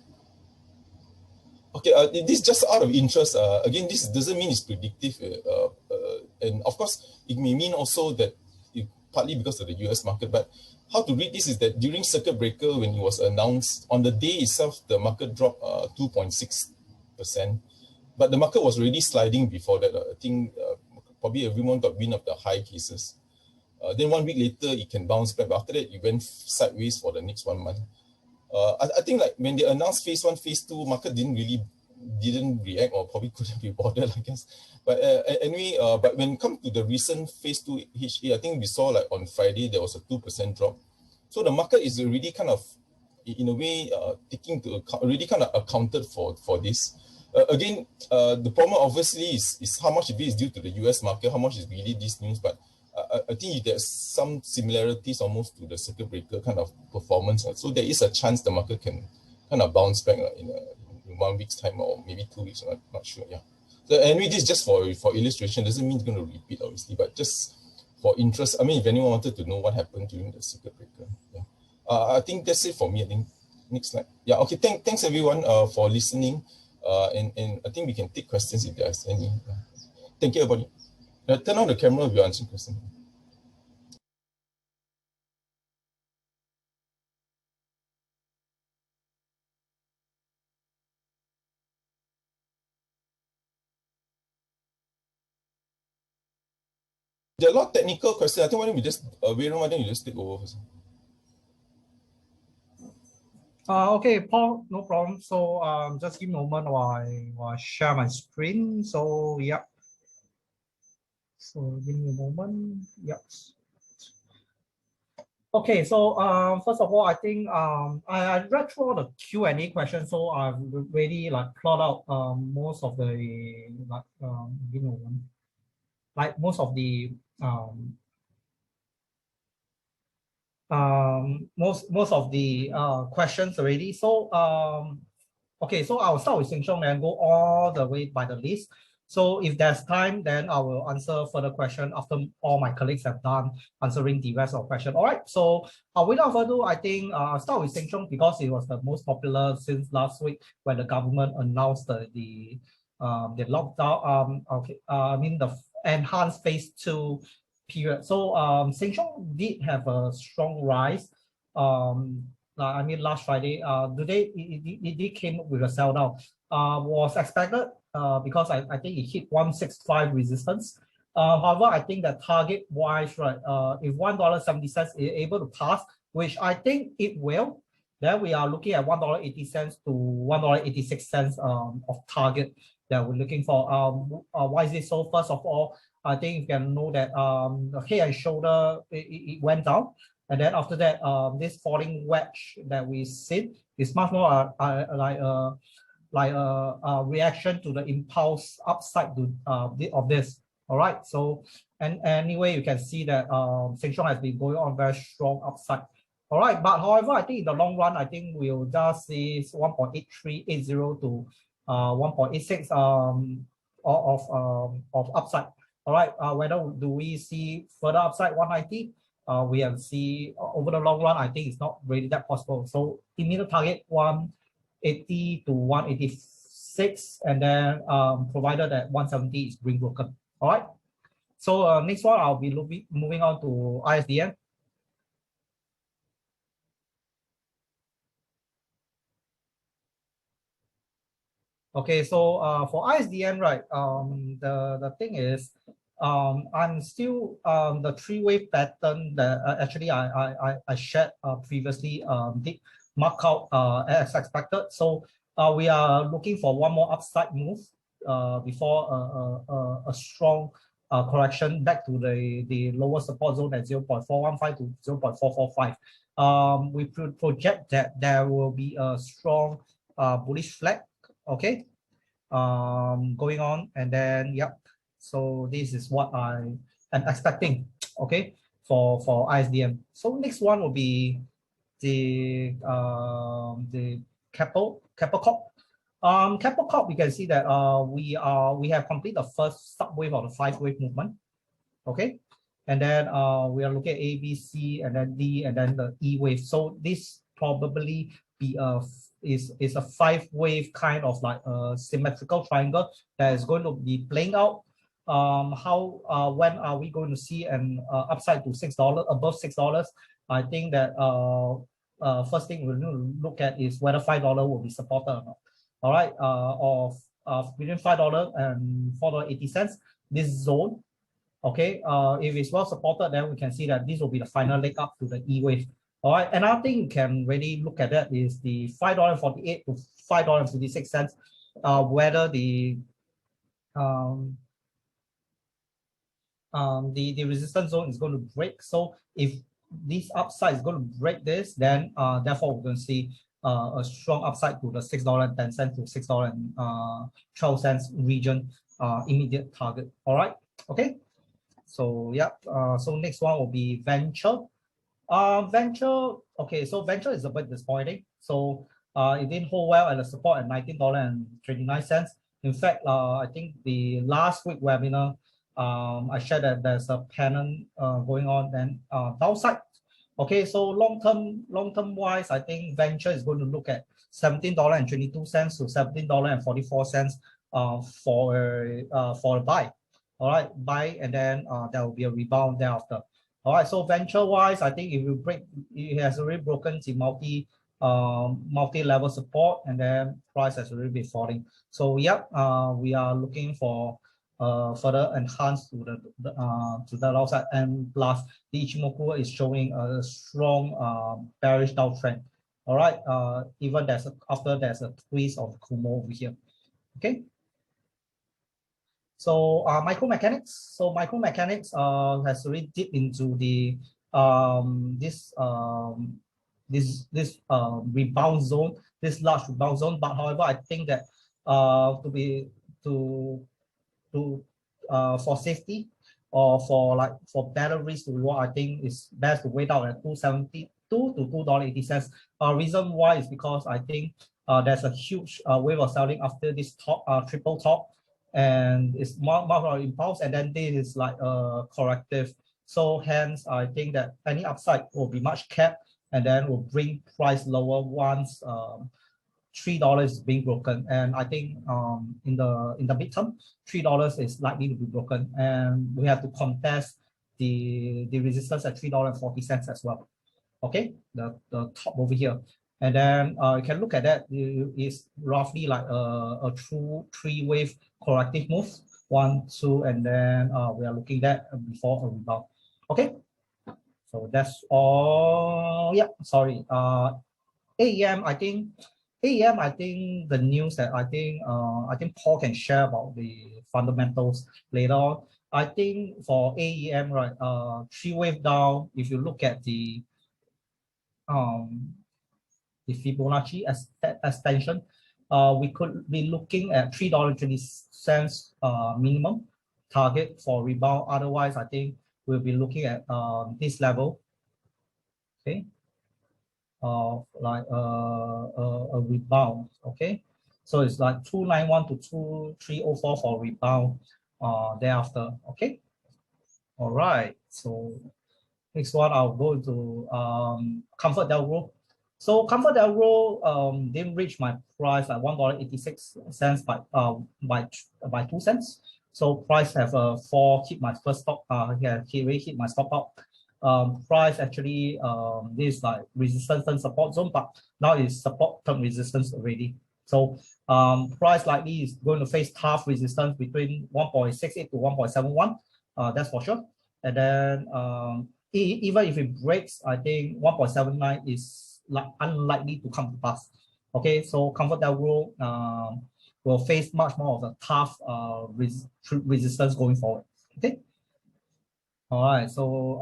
Okay, this is just out of interest. Again, this doesn't mean it's predictive. And of course, it may mean also that partly because of the US market, but how to read this is that during circuit breaker, when it was announced, on the day itself, the market dropped 2.6%. But the market was already sliding before that. I think probably everyone got wind of the high cases. Then 1 week later, it can bounce back. But after that, it went sideways for the next 1 month. I think like when they announced phase 1, phase 2, market didn't react, or probably couldn't be bothered, I guess. But anyway, but when it comes to the recent phase 2 HA, I think we saw like on Friday, there was a 2% drop. So the market is already kind of, in a way, taking to account, already kind of accounted for this. Again, the problem obviously is how much of it is due to the US market, how much is really this news, but I think there's some similarities almost to the circuit breaker kind of performance. So there is a chance the market can kind of bounce back in 1 week's time, or maybe 2 weeks, I'm not sure. Yeah. So anyway, this is just for illustration. Doesn't mean it's going to repeat, obviously, but just for interest. I mean, if anyone wanted to know what happened during the circuit breaker. Yeah. I think that's it for me. I think next slide. Yeah. Okay. Thanks everyone for listening. And I think we can take questions if there's any. Thank you, everybody. Turn on the camera if you're answering questions. There are a lot of technical questions. I think why don't we just, Wayron, why don't you just take over first? Okay, Paul, no problem. So just give me a moment while I share my screen. So yeah. So give me a moment. Yep. Okay, so first of all, I think I read through all the Q&A questions, so I've already like plot out most of the give me a moment. like most of the questions already. So okay, so I'll start with Sheng Siong and go all the way by the list. So if there's time, then I will answer further question after all my colleagues have done answering the rest of the question. All right, so without further ado, I think I'll start with Sheng Siong because it was the most popular since last week when the government announced the lockdown. I mean the enhanced phase 2 period. So Sheng Siong did have a strong rise. I mean, last Friday, today it did came with a sell down. Was expected because I think it hit 165 resistance. However, I think that target wise, right, if $1.70 is able to pass, which I think it will, then we are looking at $1.80 to $1.86 of target that we're looking for. Why is it so? First of all, I think you can know that the head and shoulder it went down. And then after that, this falling wedge that we see is much more like a reaction to the impulse upside to of this. All right. So and anyway, you can see that Sheng Siong has been going on very strong upside. All right. But however, I think in the long run, I think we'll just see 1.8380 to 1.86 of upside. All right. Whether do we see further upside 190? We have see over the long run, I think it's not really that possible. So immediate target 180 to 186, and then provided that 170 is being broken. All right. So next one, I'll be moving on to ISDN. Okay, so for ISDN, right, the thing is, I'm still the three-wave pattern that actually I shared previously did mark out as expected. So we are looking for one more upside move before a strong correction back to the lower support zone at 0.415 to 0.445. We project that there will be a strong bullish flag. Okay, going on, and then yep. So this is what I am expecting. Okay, for ISDM. So next one will be the Corp. Corp, you can see that we have completed the first subwave of the 5-wave movement. Okay, and then we are looking at A, B, C, and then D, and then the E wave. So this probably be is a 5-wave kind of like a symmetrical triangle that is going to be playing out. When are we going to see an upside to $6 above $6? I think that first thing we're going to look at is whether $5 will be supported or not. All right, of between $5 and $4.80, this zone. Okay, if it's well supported, then we can see that this will be the final leg up to the E wave. All right, another thing you can really look at that is the $5.48 to $5.56, whether the resistance zone is going to break. So if this upside is going to break this, then therefore we're going to see a strong upside to the $6.10 to $6.12 region immediate target. All right, okay. So yeah, so next one will be Venture. Venture, okay, so Venture is a bit disappointing. So it didn't hold well at the support at $19.29. In fact, I think the last week webinar, I shared that there's a pennant going on and downside. Okay, so long term wise, I think Venture is going to look at $17.22 to $17.44 for a buy. All right, buy, and then there will be a rebound thereafter. All right, so Venture wise, I think it has already broken the multi-level support, and then price has already been falling. So yep, we are looking for further enhance to the downside, and plus the Ichimoku is showing a strong bearish downtrend. All right, even after there's a twist of Kumo over here. Okay. So micromechanics. So micromechanics has already dipped into the this rebound zone, this large rebound zone. But however, I think that for safety, or for better risk to reward, I think it's best to wait out at 2.72 to $2.80. Reason why is because I think there's a huge wave of selling after this top triple top, and it's more of impulse, and then this is like a corrective. So hence, I think that any upside will be much capped, and then will bring price lower once $3 is being broken. And I think in the midterm, $3 is likely to be broken, and we have to contest the resistance at $3.40 as well. Okay, the top over here. And then you can look at that. It's roughly like a true three-wave corrective move. 1, 2, and then we are looking at before a rebound. Okay, so that's all. Yeah, sorry. AEM, I think the news that I think Paul can share about the fundamentals later on. I think for AEM, right, three-wave down. If you look at the Fibonacci extension, we could be looking at $3.20 minimum target for rebound. Otherwise, I think we'll be looking at this level. Okay, like a rebound. Okay, so it's like 291 to 2304 for rebound. Thereafter. Okay. All right. So next one, I'll go into Comfort Delgro. So Comfort Delgro didn't reach my price at $1.86 by 2 cents. So price have a fall, hit my first stop. Hit my stop out. Price actually this is like resistance and support zone, but now it's support term resistance already. So price likely is going to face tough resistance between 1.68 to 1.71. That's for sure. And then even if it breaks, I think 1.79 is unlikely to come to pass. Okay, so Comfort Delgro will face much more of a tough resistance going forward. Okay. All right. So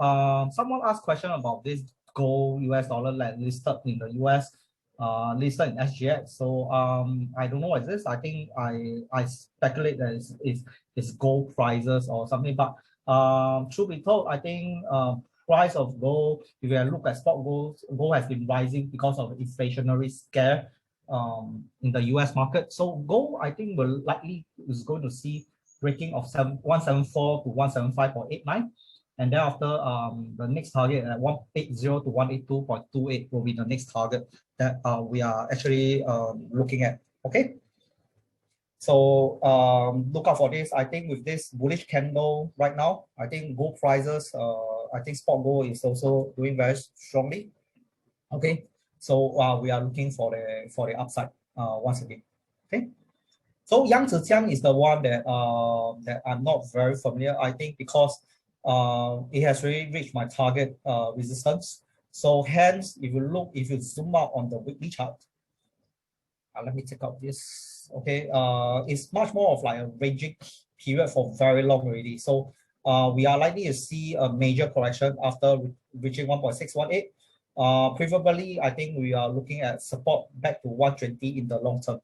someone asked question about this gold US dollar listed in the US, listed in SGX. So I don't know what it is. I think I speculate that it's gold prices or something. But truth be told, I think price of gold, if you look at spot gold has been rising because of inflationary scare in the US market. So gold, I think, will likely is going to see breaking of 174 to 175.89, and thereafter the next target at 180 to 182.28 will be the next target that we are actually looking at. Okay, so look out for this. I think with this bullish candle right now, I think gold prices, I think spot gold is also doing very strongly. Okay, so we are looking for the upside once again. Okay, so Yang Zijiang is the one that that I'm not very familiar. I think because it has really reached my target resistance. So hence, if you zoom out on the weekly chart, let me take out this. Okay, it's much more of like a ranging period for very long already. So we are likely to see a major correction after reaching 1.618. Preferably, I think we are looking at support back to 120 in the long term.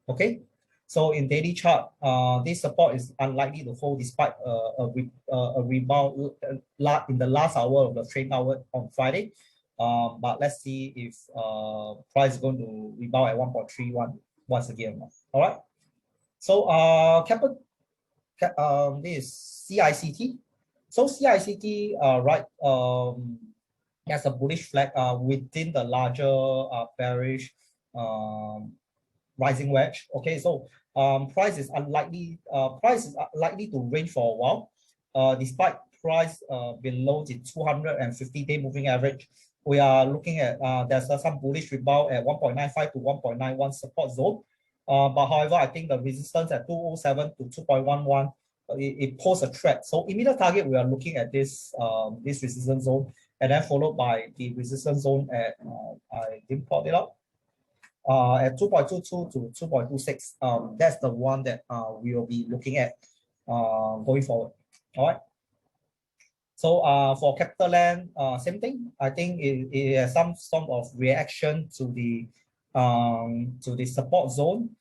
Okay, so in daily chart, this support is unlikely to hold despite a rebound in the last hour of the trade hour on Friday. But let's see if price is going to rebound at 1.31 once again. All right. So this is CICT. So CICT, right, has a bullish flag within the larger bearish rising wedge. Okay, so price is likely to range for a while, despite price below the 250-day moving average. We are looking at there's some bullish rebound at 1.95 to 1.91 support zone. But however, I think the resistance at 207 to 2.11 it poses a threat. So immediate target, we are looking at this this resistance zone, and then followed by the resistance zone at I didn't plot it out at 2.22 to 2.26. That's the one that we will be looking at going forward. All right. So for CapitaLand, same thing. I think it has some sort of reaction to the support zone,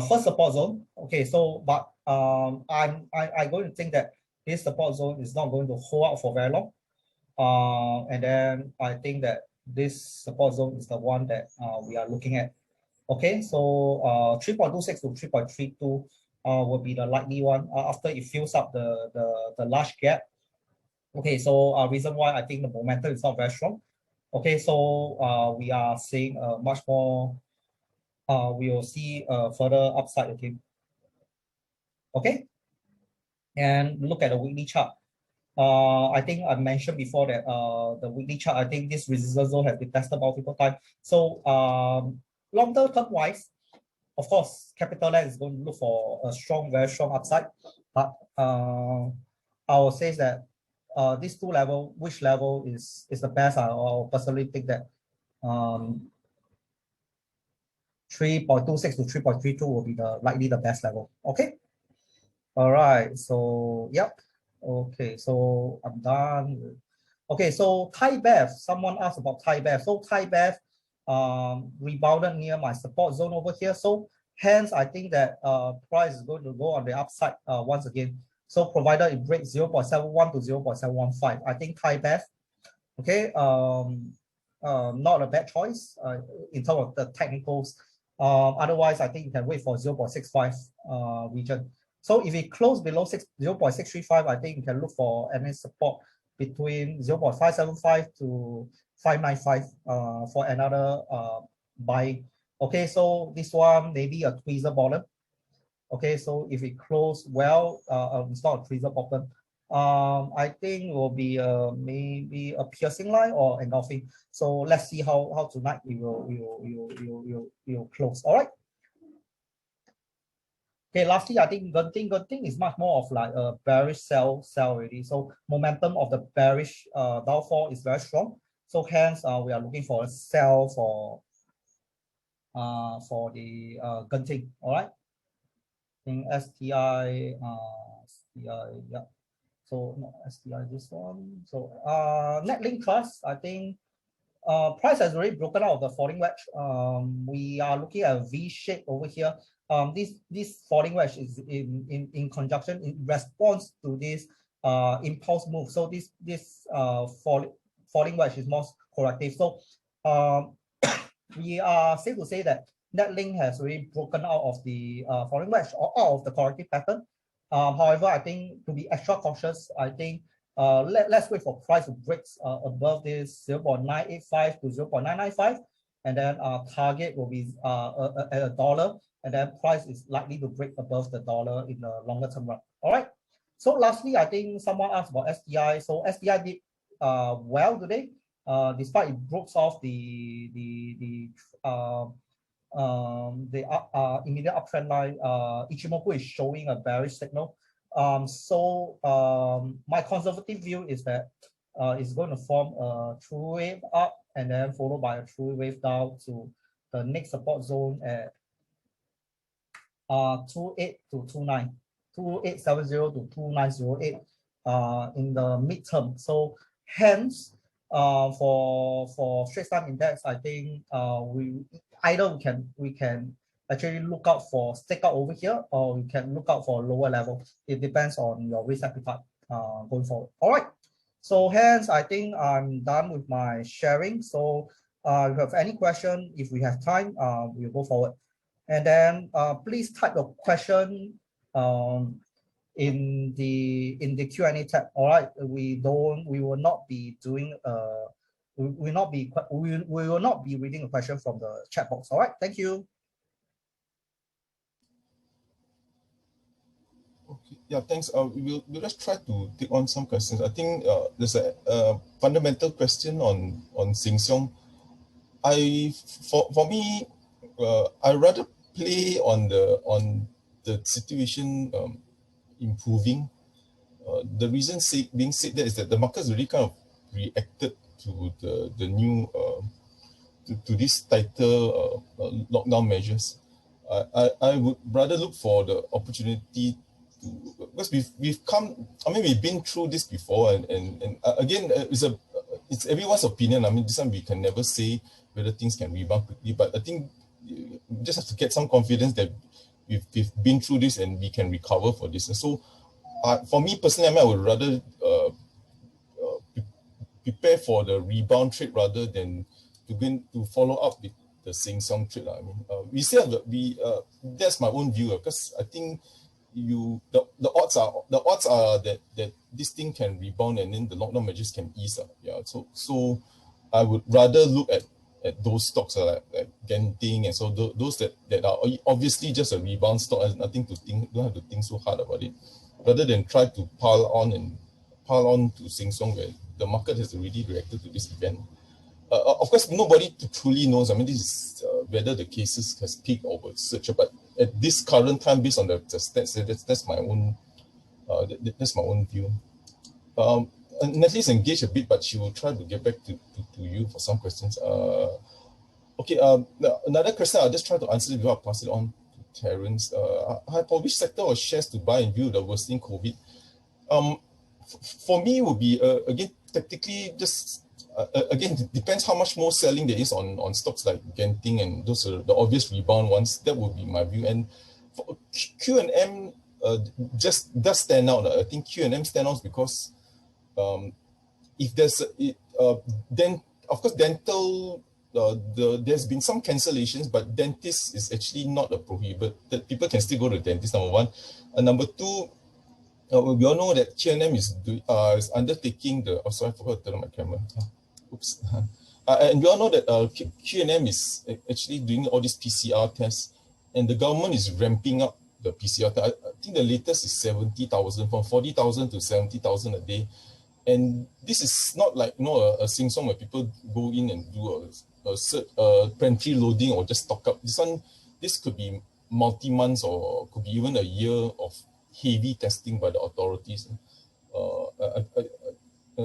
first support zone. Okay, so but I'm going to think that this support zone is not going to hold out for very long. And then I think that this support zone is the one that we are looking at. Okay, so 3.26 to 3.32 will be the likely one after it fills up the large gap. Okay, so reason why I think the momentum is not very strong. Okay, so we are seeing much more, we will see further upside again. Okay, and look at the weekly chart. I think I mentioned before that the weekly chart, I think this resistance zone has been tested multiple times. So longer term wise, of course, CapitaLand is going to look for a strong, very strong upside. But I will say that these two level, which level is the best? I will personally think that 3.26 to 3.32 will be likely the best level. Okay. All right. So yep. Okay. So I'm done. Okay. So Thai Bev. Someone asked about Thai Bev. So Thai Bev rebounded near my support zone over here. So hence I think that price is going to go on the upside once again. So provided it breaks 0.71 to 0.715, I think Thai Bev, okay, not a bad choice in terms of the technicals. Otherwise, I think you can wait for 0.65 region. So if it close below 0.635, I think you can look for any support between 0.575 to 595 for another buy. Okay, so this one maybe a tweezer bottom. Okay, so if it close well, it's not a tweezer bottom. I think it will be maybe a piercing line or engulfing. So let's see how tonight it will close. All right. Okay, lastly, I think Genting is much more of like a bearish sell already. So momentum of the bearish downfall is very strong. So hence we are looking for a sell for the Genting. All right. In STI, yeah. So not STI, this one. So NetLink Trust, I think price has already broken out of the falling wedge. We are looking at a V shape over here. This falling wedge is in conjunction in response to this impulse move. So this falling wedge is more corrective. So we are safe to say that NetLink has already broken out of the falling wedge or out of the corrective pattern. However, I think to be extra cautious, I think let's wait for price to break above this 0.985 to 0.995, and then target will be at $1, and then price is likely to break above the $1 in the longer term run. All right. So lastly, I think someone asked about STI. So STI did well today, despite it broke off the immediate uptrend line. Ichimoku is showing a bearish signal. So my conservative view is that it's going to form a true wave up and then followed by a true wave down to the next support zone at 28 to 29, 2870 to 2908 in the midterm. So hence for Straits Times Index, I think we can actually look out for stake out over here, or we can look out for a lower level. It depends on your risk appetite going forward. All right. So hence, I think I'm done with my sharing. So if you have any question, if we have time, we'll go forward. And then please type your question in the Q&A tab. All right. We will not be doing we will not be reading a question from the chat box. All right. Thank you. Okay. Yeah, thanks. We'll just try to take on some questions. I think there's a fundamental question on Sheng Siong. For me, I rather play on the situation improving. The reason being said that is that the market's really kind of reacted to the new to these tighter lockdown measures. I would rather look for the opportunity to, because we've been through this before, and again it's everyone's opinion. I mean, this one we can never say whether things can rebound quickly, but I think you just have to get some confidence that we've been through this and we can recover for this. And so for me personally, I mean, I would rather prepare for the rebound trade rather than to follow up with the Sing Song trade. I mean, we still have that's my own view, because I think the odds are that this thing can rebound and then the lockdown measures can ease. Yeah, so I would rather look at those stocks like Genting, and so those that are obviously just a rebound stock, has nothing to think, don't have to think so hard about it, rather than try to pile on to Sing Song where the market has already reacted to this event. Of course, nobody truly knows. I mean, this is whether the cases has peaked or will surge, but at this current time, based on the stats, that's my own that's my own view. Natalie's engaged a bit, but she will try to get back to you for some questions. Okay, another question I'll just try to answer before I pass it on to Terence. For which sector or shares to buy in view of the worsening COVID? For me, it would be, again, tactically, just, again, it depends how much more selling there is on stocks like Genting and those are the obvious rebound ones. That would be my view. And for Q&M just does stand out. I think Q&M stand out because if there's then of course dental, there's been some cancellations, but dentist is actually not a prohibit. That people can still go to dentist, number one. And number two, we all know that Q&M is undertaking the, oh sorry, I forgot to turn on my camera. Oops. And we all know that Q&M is actually doing all these PCR tests, and the government is ramping up the PCR test. I think the latest is 70,000, from 40,000 to 70,000 a day. And this is not like, you know, a Sing Song where people go in and do a pantry loading or just stock up. This could be multi-months or could be even a year of heavy testing by the authorities.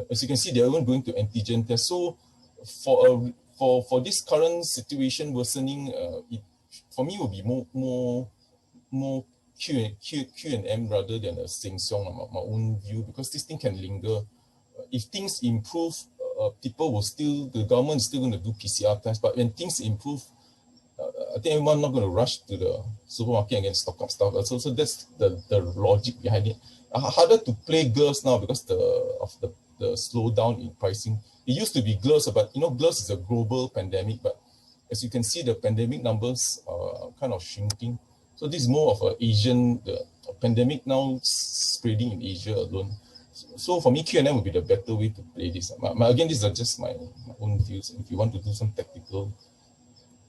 As you can see, they're even going to antigen tests. So for this current situation worsening, for me, it will be more Q&M rather than a Sing Song, my own view, because this thing can linger. If things improve, the government is still going to do PCR tests, but when things improve, I think everyone's not going to rush to the supermarket and get stock up stuff. So that's the logic behind it. Harder to play gloves now because of the slowdown in pricing. It used to be gloves, but you know, gloves is a global pandemic, but as you can see, the pandemic numbers are kind of shrinking. So this is more of an Asian, the pandemic now spreading in Asia alone. So for me, Q&M would be the better way to play this. Again, these are just my own views. If you want to do some tactical,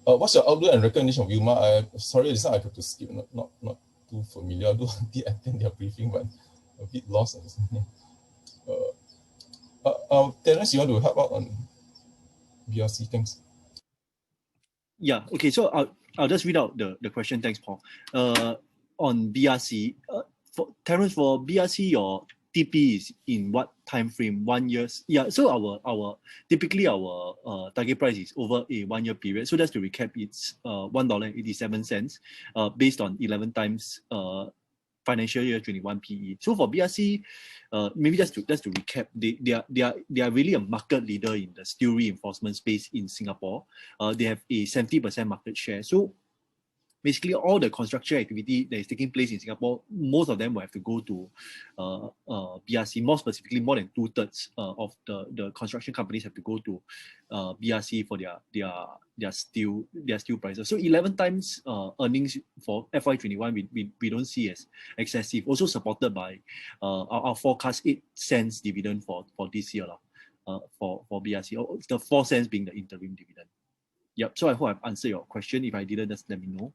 what's your outlook and recognition of Wilmar? Sorry, this one I have to skip. Not too familiar. I do attend their briefing, but a bit lost. Terence, you want to help out on BRC? Thanks. Yeah. Okay. So I'll just read out the question. Thanks, Paul. On BRC, for Terence, for BRC, your TP is in what time frame? 1 year? Yeah. So our typically our target price is over a 1 year period. So just to recap, it's $1.87 based on 11 times financial year 21 PE. So for BRC, maybe just to recap, they are really a market leader in the steel reinforcement space in Singapore. They have a 70% market share. So basically all the construction activity that is taking place in Singapore, most of them will have to go to BRC. More specifically, more than 2/3 of the construction companies have to go to BRC for their steel prices. So 11 times earnings for FY21 we don't see as excessive. Also supported by our forecast 8 cents dividend for this year for BRC. The 4 cents being the interim dividend. Yep. So I hope I've answered your question. If I didn't, just let me know.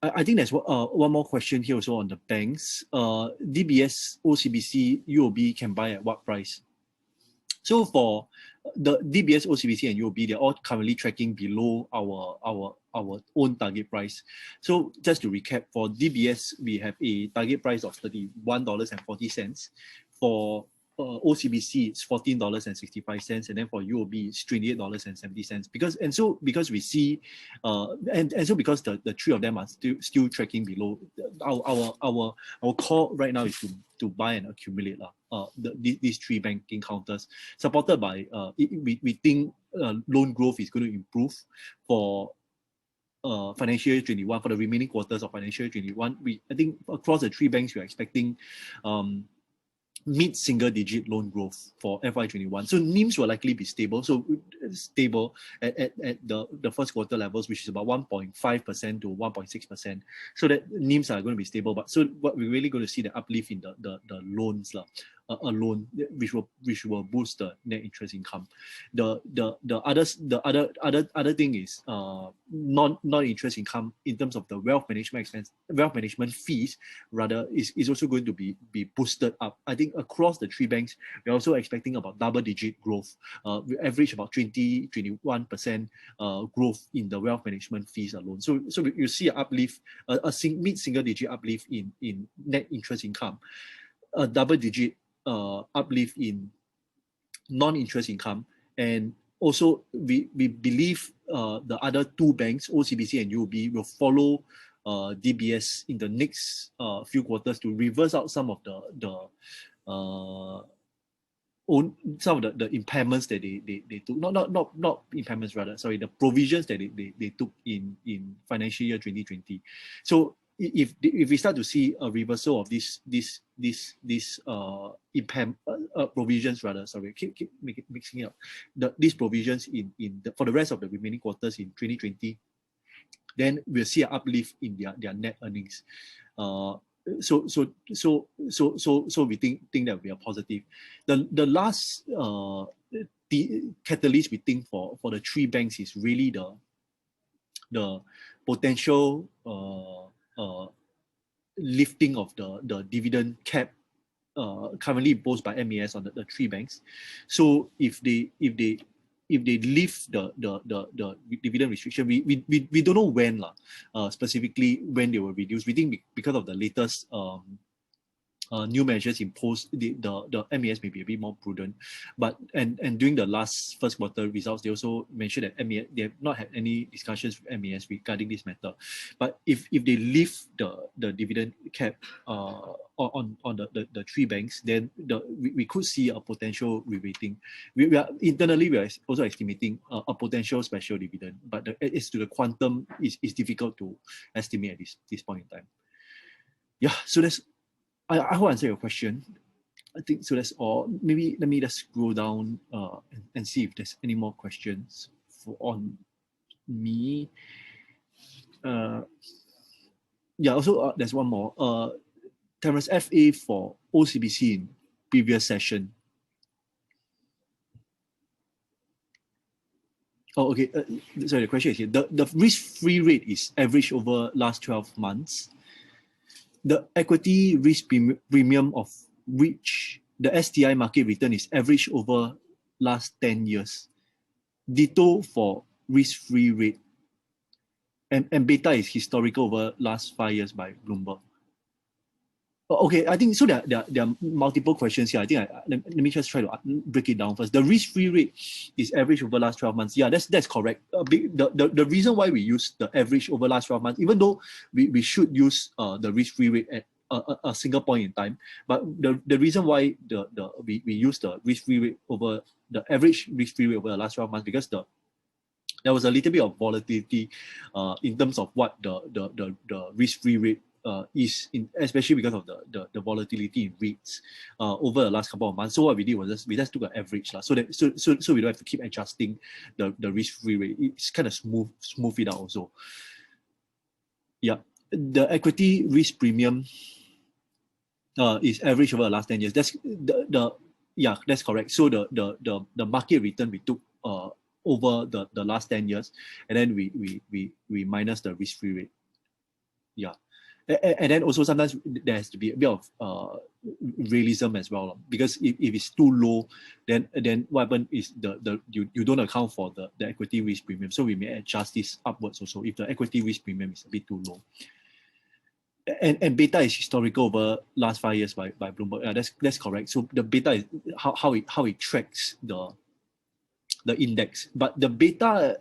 I think there's one more question here also on the banks. DBS, OCBC, UOB can buy at what price? So for the DBS, OCBC, and UOB, they're all currently tracking below our own target price. So just to recap, for DBS, we have a target price of $31.40. For OCBC, it's $14.65, and then for UOB, it's $28.70. Because we see, because the three of them are still tracking below. Our call right now is to buy and accumulate these three banking counters, supported by we think loan growth is going to improve for financial year 21, for the remaining quarters of financial year 21, I think across the three banks, we're expecting mid-single digit loan growth for FY21. So NIMs will likely be stable. So stable at the first quarter levels, which is about 1.5% to 1.6%. So that NIMs are going to be stable. But so what we're really going to see the uplift in the loans alone, which will boost the net interest income. The other thing is non-interest income in terms of the wealth management fees rather is also going to be boosted up. I think across the three banks, we're also expecting about double-digit growth. We average about 21% growth in the wealth management fees alone. So you see an uplift, a mid-single-digit uplift in net interest income, a double-digit uplift in non-interest income, and also we believe the other two banks, OCBC and UOB, will follow DBS in the next few quarters to reverse out some of the impairments that they took, not impairments rather, sorry, the provisions that they took in financial year 2020. So if we start to see a reversal of these provisions rather, sorry, keep mixing it up, these provisions for the rest of the remaining quarters in 2020, then we'll see an uplift in their net earnings. So we think that we are positive. The last catalyst we think for the three banks is really the potential lifting of the dividend cap currently imposed by MAS on the three banks. So if they lift the dividend restriction, we don't know when specifically when they will reduce. We think because of the latest new measures imposed, the MAS may be a bit more prudent. But and during the last first quarter results, they also mentioned that MAS, they have not had any discussions with MAS regarding this matter. But if they lift the dividend cap on the three banks, then we could see a potential re-rating. We are internally, we are also estimating a potential special dividend, but as to the quantum is difficult to estimate at this point in time. Yeah, so that's, I hope I answered your question. I think so. That's all. Maybe let me just scroll down and see if there's any more questions on me. Yeah. Also, there's one more. Terrace FA for OCBC in previous session. Oh, okay. Sorry, the question is here. The risk-free rate is average over last 12 months. The equity risk premium of which the STI market return is average over last 10 years. Ditto for risk-free rate. And beta is historical over last 5 years by Bloomberg. Okay, I think so. There are multiple questions here. I think let me just try to break it down first. The risk-free rate is average over last 12 months. Yeah, that's correct. The reason why we use the average over last 12 months, even though we should use the risk-free rate at a single point in time, but the reason why we use the risk-free rate over the average risk-free rate over the last 12 months, because there was a little bit of volatility in terms of what the risk-free rate is, especially because of the volatility in rates over the last couple of months. So what we did was we just took an average, so we don't have to keep adjusting the risk-free rate. It's kind of smooth it out also. Yeah, the equity risk premium is average over the last 10 years. That's yeah, that's correct. So the market return we took over the last 10 years, and then we minus the risk-free rate. Yeah. And then also sometimes there has to be a bit of realism as well, because if it's too low, then what happens is you don't account for the equity risk premium. So we may adjust this upwards also if the equity risk premium is a bit too low. And beta is historical over last 5 years by Bloomberg. Yeah, that's correct. So the beta is how it tracks the index. But the beta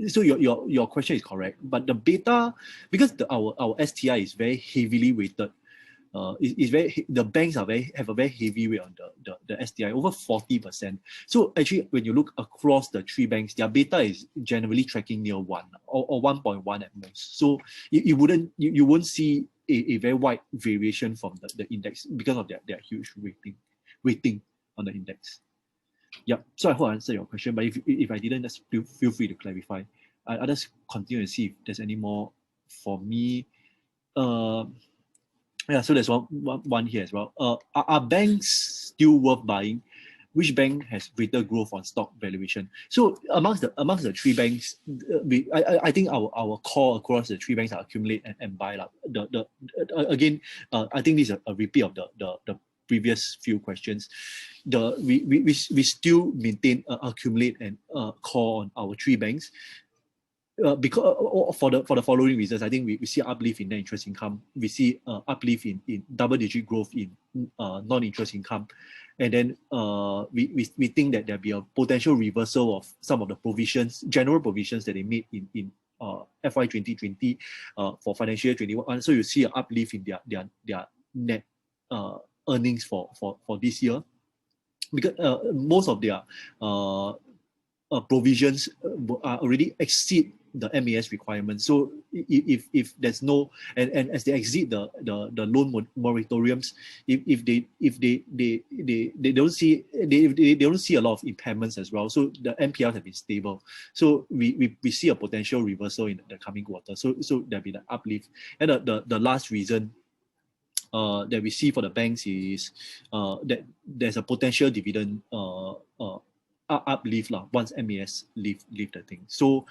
so your question is correct, but the beta, because our STI is very heavily weighted the banks have a very heavy weight on the STI, over 40%. So actually, when you look across the three banks, their beta is generally tracking near 1 or 1.1 at most. So you won't see a very wide variation from the index because of their huge weighting on the index. Yep. So I hope I answered your question, but if I didn't, just feel free to clarify. I'll just continue and see if there's any more for me. Yeah, so there's one here as well. Are banks still worth buying? Which bank has greater growth on stock valuation? So amongst the three banks, I think our call across the three banks are accumulate and buy. Again, I think this is a repeat of the previous few questions. We still maintain accumulate and call on our three banks. Because for the following reasons, I think we see uplift in net interest income. We see uplift in double-digit growth in non-interest income, and then we think that there'll be a potential reversal of some of the general provisions that they made in FY 2020 for financial year 21. So you see an uplift in their net earnings for this year, because most of their provisions already exceed the MAS requirements. So if there's no and as they exit the loan moratoriums, if they don't see a lot of impairments as well. So the NPLs have been stable. So we see a potential reversal in the coming quarter. So there'll be the uplift. And the last reason that we see for the banks is that there's a potential dividend uplift once MAS leave the thing. So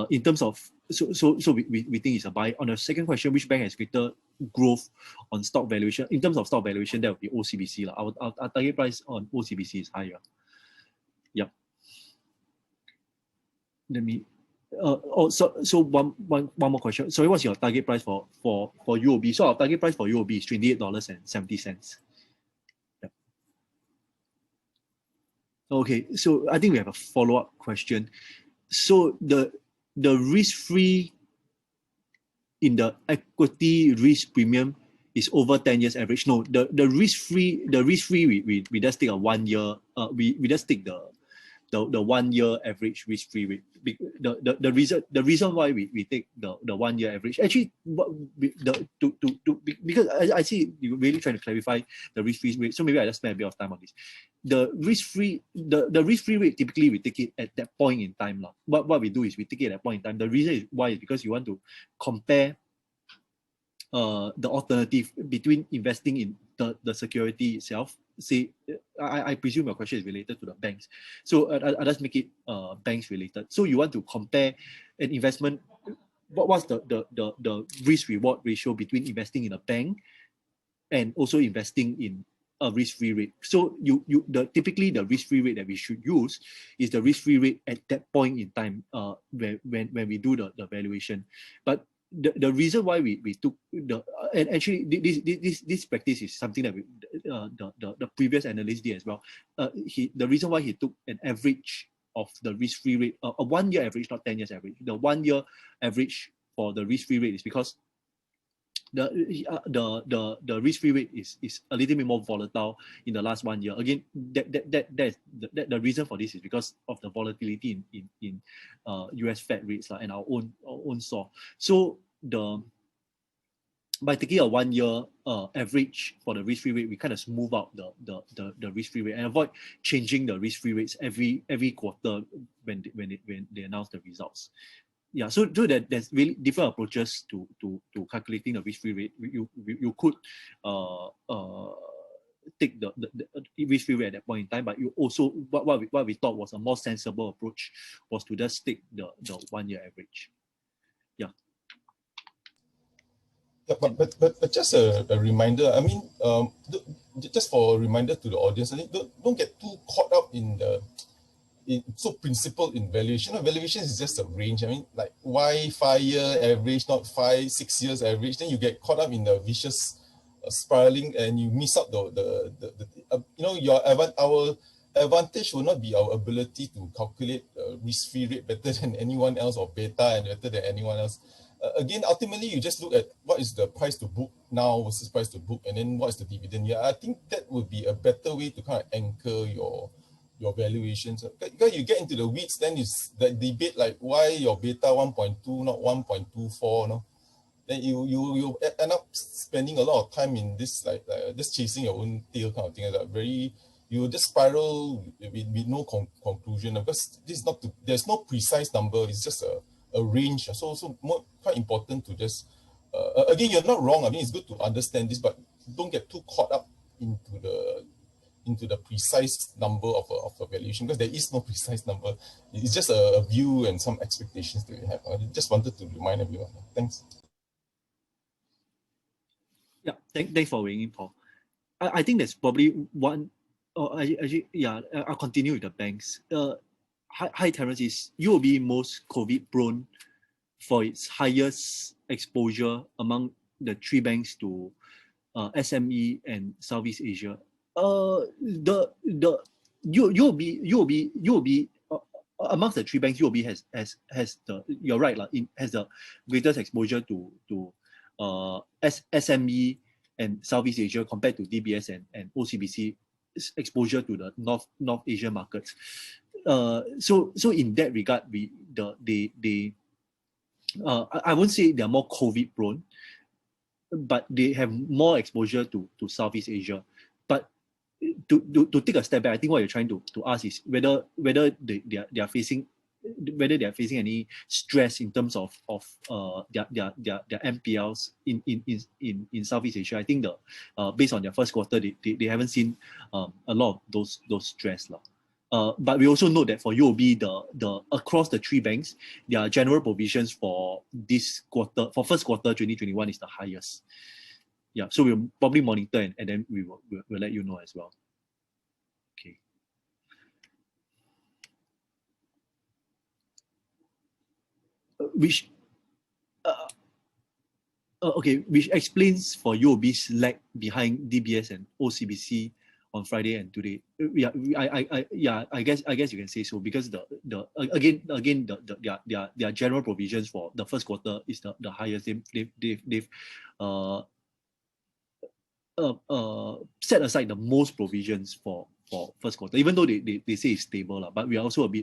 in terms of we think it's a buy. On the second question, which bank has greater growth on stock valuation? In terms of stock valuation, that would be OCBC. Our target price on OCBC is higher. Yep. Let me so one more question. Sorry, what's your target price for UOB? So our target price for UOB is $28.70. Okay, so I think we have a follow-up question. So the risk-free in the equity risk premium is over 10 years average. No, the risk-free we just take a 1 year. We just take the 1 year average risk-free rate. The reason why we take the 1 year average, actually, because I see you really trying to clarify the risk-free rate. So maybe I just spend a bit of time on this. The risk-free rate, typically we take it at that point in time. What we do is we take it at that point in time. The reason why is because you want to compare the alternative between investing in the security itself. Say, I presume your question is related to the banks. So I just make it banks related. So you want to compare an investment. What's the risk-reward ratio between investing in a bank and also investing in a risk-free rate? So typically the risk-free rate that we should use is the risk-free rate at that point in time when we do the valuation. But the reason why we took and actually this practice is something that the previous analyst did as well. The reason why he took an average of the risk-free rate, a 1 year average, not 10 years average. The 1 year average for the risk-free rate is because the risk-free rate is a little bit more volatile in the last 1 year. Again, the reason for this is because of the volatility in US Fed rates and our own SAW. So by taking a 1 year average for the risk-free rate, we kind of smooth out the risk-free rate and avoid changing the risk-free rates every quarter when they announce the results. Yeah, so that there's really different approaches to calculating the risk-free rate. You could take the risk-free rate at that point in time, but you also what we thought was a more sensible approach was to just take the 1 year average. Yeah. Yeah, but just a reminder. I mean, just for a reminder to the audience, I think don't get too caught up in so principled in valuation. Valuation is just a range. I mean, like why 5 year average, not 5-6 years average? Then you get caught up in the vicious spiraling, and you miss out our advantage will not be our ability to calculate risk-free rate better than anyone else or beta and better than anyone else. again, ultimately, you just look at what is the price to book now versus price to book, and then what is the dividend. Yeah, I think that would be a better way to kind of anchor your valuations. Because you get into the weeds, then it's the debate like why your beta 1.2, not 1.24, no? Then you end up spending a lot of time in this like just chasing your own tail kind of thing. Like very, you just spiral with no conclusion, because this is not there's no precise number. It's just a range. So quite important to just again, you're not wrong. I mean, it's good to understand this, but don't get too caught up into the precise number of a valuation, because there is no precise number. It's just a view and some expectations that you have. I just wanted to remind everyone. Thanks. Yeah, thanks for weighing in, Paul. I think there's probably one. Actually, yeah, I'll continue with the banks. Hi, Terence, is UOB most COVID prone for its highest exposure among the three banks to SME and Southeast Asia? The UOB amongst the three banks, UOB has the, you're right, has the greatest exposure to SME and Southeast Asia compared to DBS and OCBC exposure to the North Asia markets. So in that regard, I won't say they're more COVID prone, but they have more exposure to Southeast Asia. But to take a step back, I think what you're trying to ask is whether they are facing any stress in terms of their NPLs in Southeast Asia. I think based on their first quarter, they haven't seen a lot of those stress. But we also know that for UOB, the across the three banks, their general provisions for this quarter, for first quarter 2021, is the highest. Yeah, so we'll probably monitor and then we'll let you know as well. Okay. Which explains for UOB's lag behind DBS and OCBC on Friday and today. I guess you can say so, because their general provisions for the first quarter is the highest. They've set aside the most provisions for first quarter, even though they say it's stable, but we also note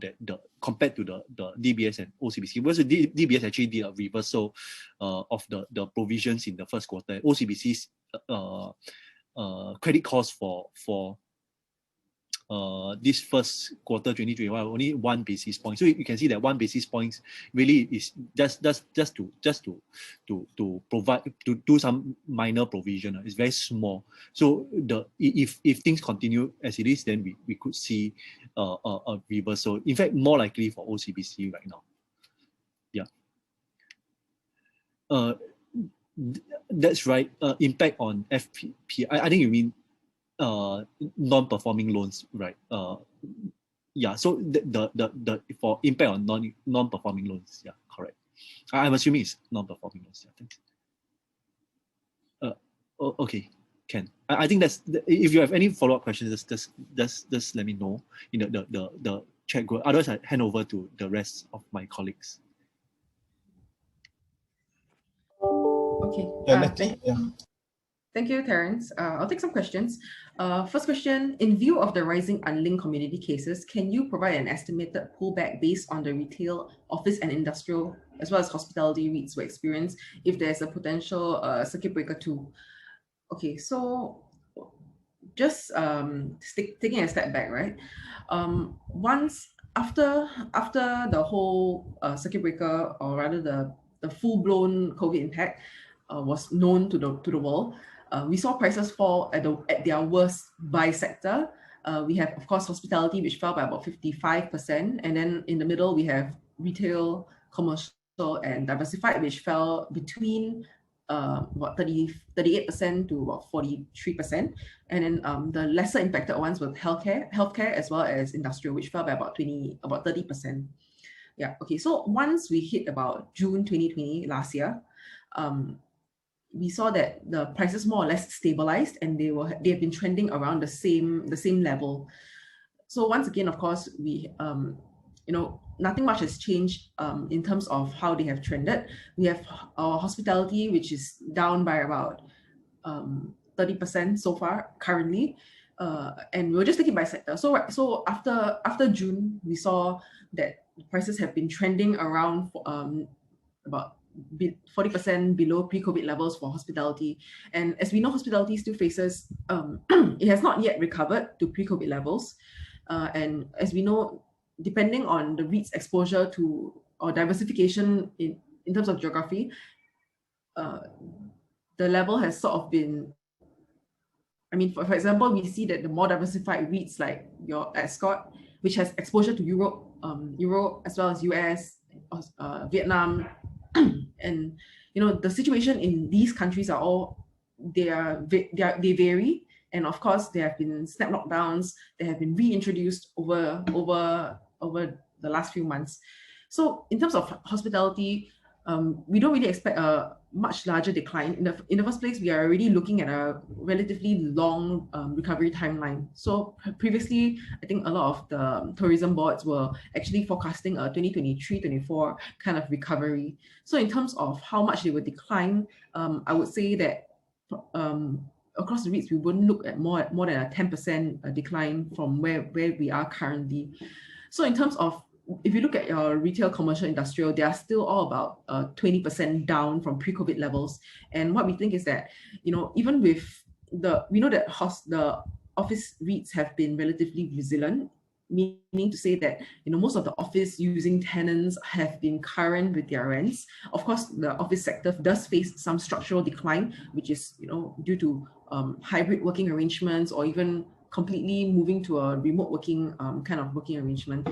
that compared to the DBS and OCBC, because DBS actually did a reversal of the provisions in the first quarter. OCBC's credit cost for this first quarter 2021 only 1 basis point. So you can see that 1 basis point really is just to provide, to do some minor provision. It's very small. So if things continue as it is, then we could see a reversal. In fact, more likely for OCBC right now. Yeah. That's right. Impact on FP. I think you mean non-performing loans, right? Yeah. So the for impact on non-performing loans, yeah, correct. I'm assuming it's non-performing loans. Yeah, thanks. Okay, Ken. I think that's. If you have any follow-up questions, just let me know in the chat group. Otherwise, I hand over to the rest of my colleagues. Okay. Thank you, Terence. I'll take some questions. First question, in view of the rising unlinked community cases, can you provide an estimated pullback based on the retail, office and industrial, as well as hospitality REITs will experience if there's a potential circuit breaker too? Okay, so just taking a step back, right? Once after the whole circuit breaker, or rather the full-blown COVID impact was known to the world, we saw prices fall at their worst by sector. We have, of course, hospitality, which fell by about 55%. And then in the middle, we have retail, commercial, and diversified, which fell between 38% to about 43%. And then the lesser impacted ones were healthcare as well as industrial, which fell by about 30%. Yeah, okay. So once we hit about June 2020 last year, we saw that the prices more or less stabilized, and they have been trending around the same level. So once again, of course, we nothing much has changed in terms of how they have trended. We have our hospitality, which is down by about 30% so far currently, and we'll just take it by sector. So after June, we saw that prices have been trending around about 40% below pre-COVID levels for hospitality. And as we know, hospitality still faces, it has not yet recovered to pre-COVID levels. And as we know, depending on the REIT's exposure to or diversification in terms of geography, the level has sort of been, I mean, for example, we see that the more diversified REITs like your Escort, which has exposure to Europe as well as US, Vietnam, and the situation in these countries are all they vary, and of course there have been snap lockdowns. They have been reintroduced over the last few months. So in terms of hospitality, we don't really expect a much larger decline. In the first place, we are already looking at a relatively long recovery timeline. So previously, I think a lot of the tourism boards were actually forecasting a 2023-24 kind of recovery. So in terms of how much they would decline, I would say that across the REITs, we wouldn't look at more than a 10% decline from where we are currently. So in terms of, if you look at your retail, commercial, industrial, they are still all about 20% down from pre-COVID levels. And what we think is that, even with we know that the office REITs have been relatively resilient, meaning to say that, most of the office using tenants have been current with their rents. Of course, the office sector does face some structural decline, which is, due to hybrid working arrangements or even completely moving to a remote working kind of working arrangement.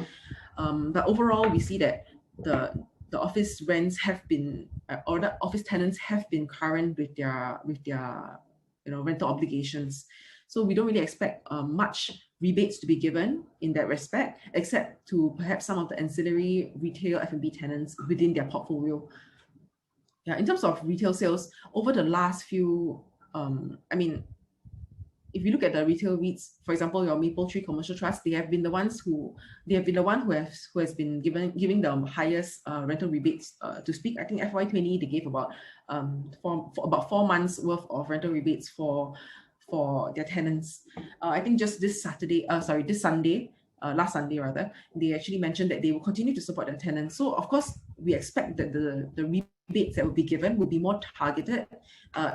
But overall, we see that the office rents have been, or the office tenants have been current with their rental obligations. So we don't really expect much rebates to be given in that respect, except to perhaps some of the ancillary retail F&B tenants within their portfolio. Yeah, in terms of retail sales over the last few, if you look at the retail REITs, for example, your Maple Tree Commercial Trust, they have been the one who has been giving the highest rental rebates to speak. I think FY20 they gave about for about 4 months worth of rental rebates for their tenants. I think just last Sunday, they actually mentioned that they will continue to support their tenants. So of course, we expect that the rebates that will be given will be more targeted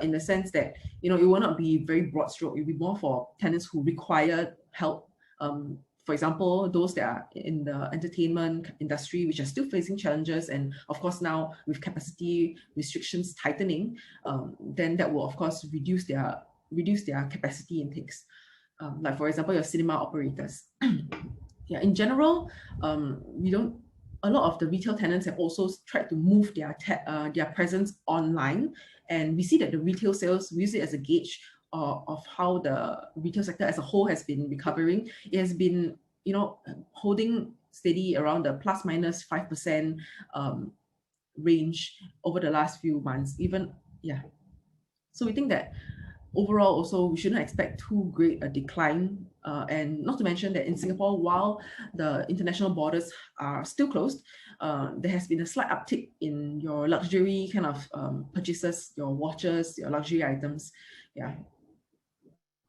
in the sense that, it will not be very broad stroke. It will be more for tenants who require help. For example, those that are in the entertainment industry, which are still facing challenges. And of course, now with capacity restrictions tightening, then that will of course reduce their capacity intakes. Like for example, your cinema operators. Yeah, in general, a lot of the retail tenants have also tried to move their presence online, and we see that the retail sales, we use it as a gauge of how the retail sector as a whole has been recovering. It has been, holding steady around the plus minus 5% range over the last few months. So we think that overall, also, we shouldn't expect too great a decline. And not to mention that in Singapore, while the international borders are still closed, there has been a slight uptick in your luxury kind of purchases, your watches, your luxury items. Yeah.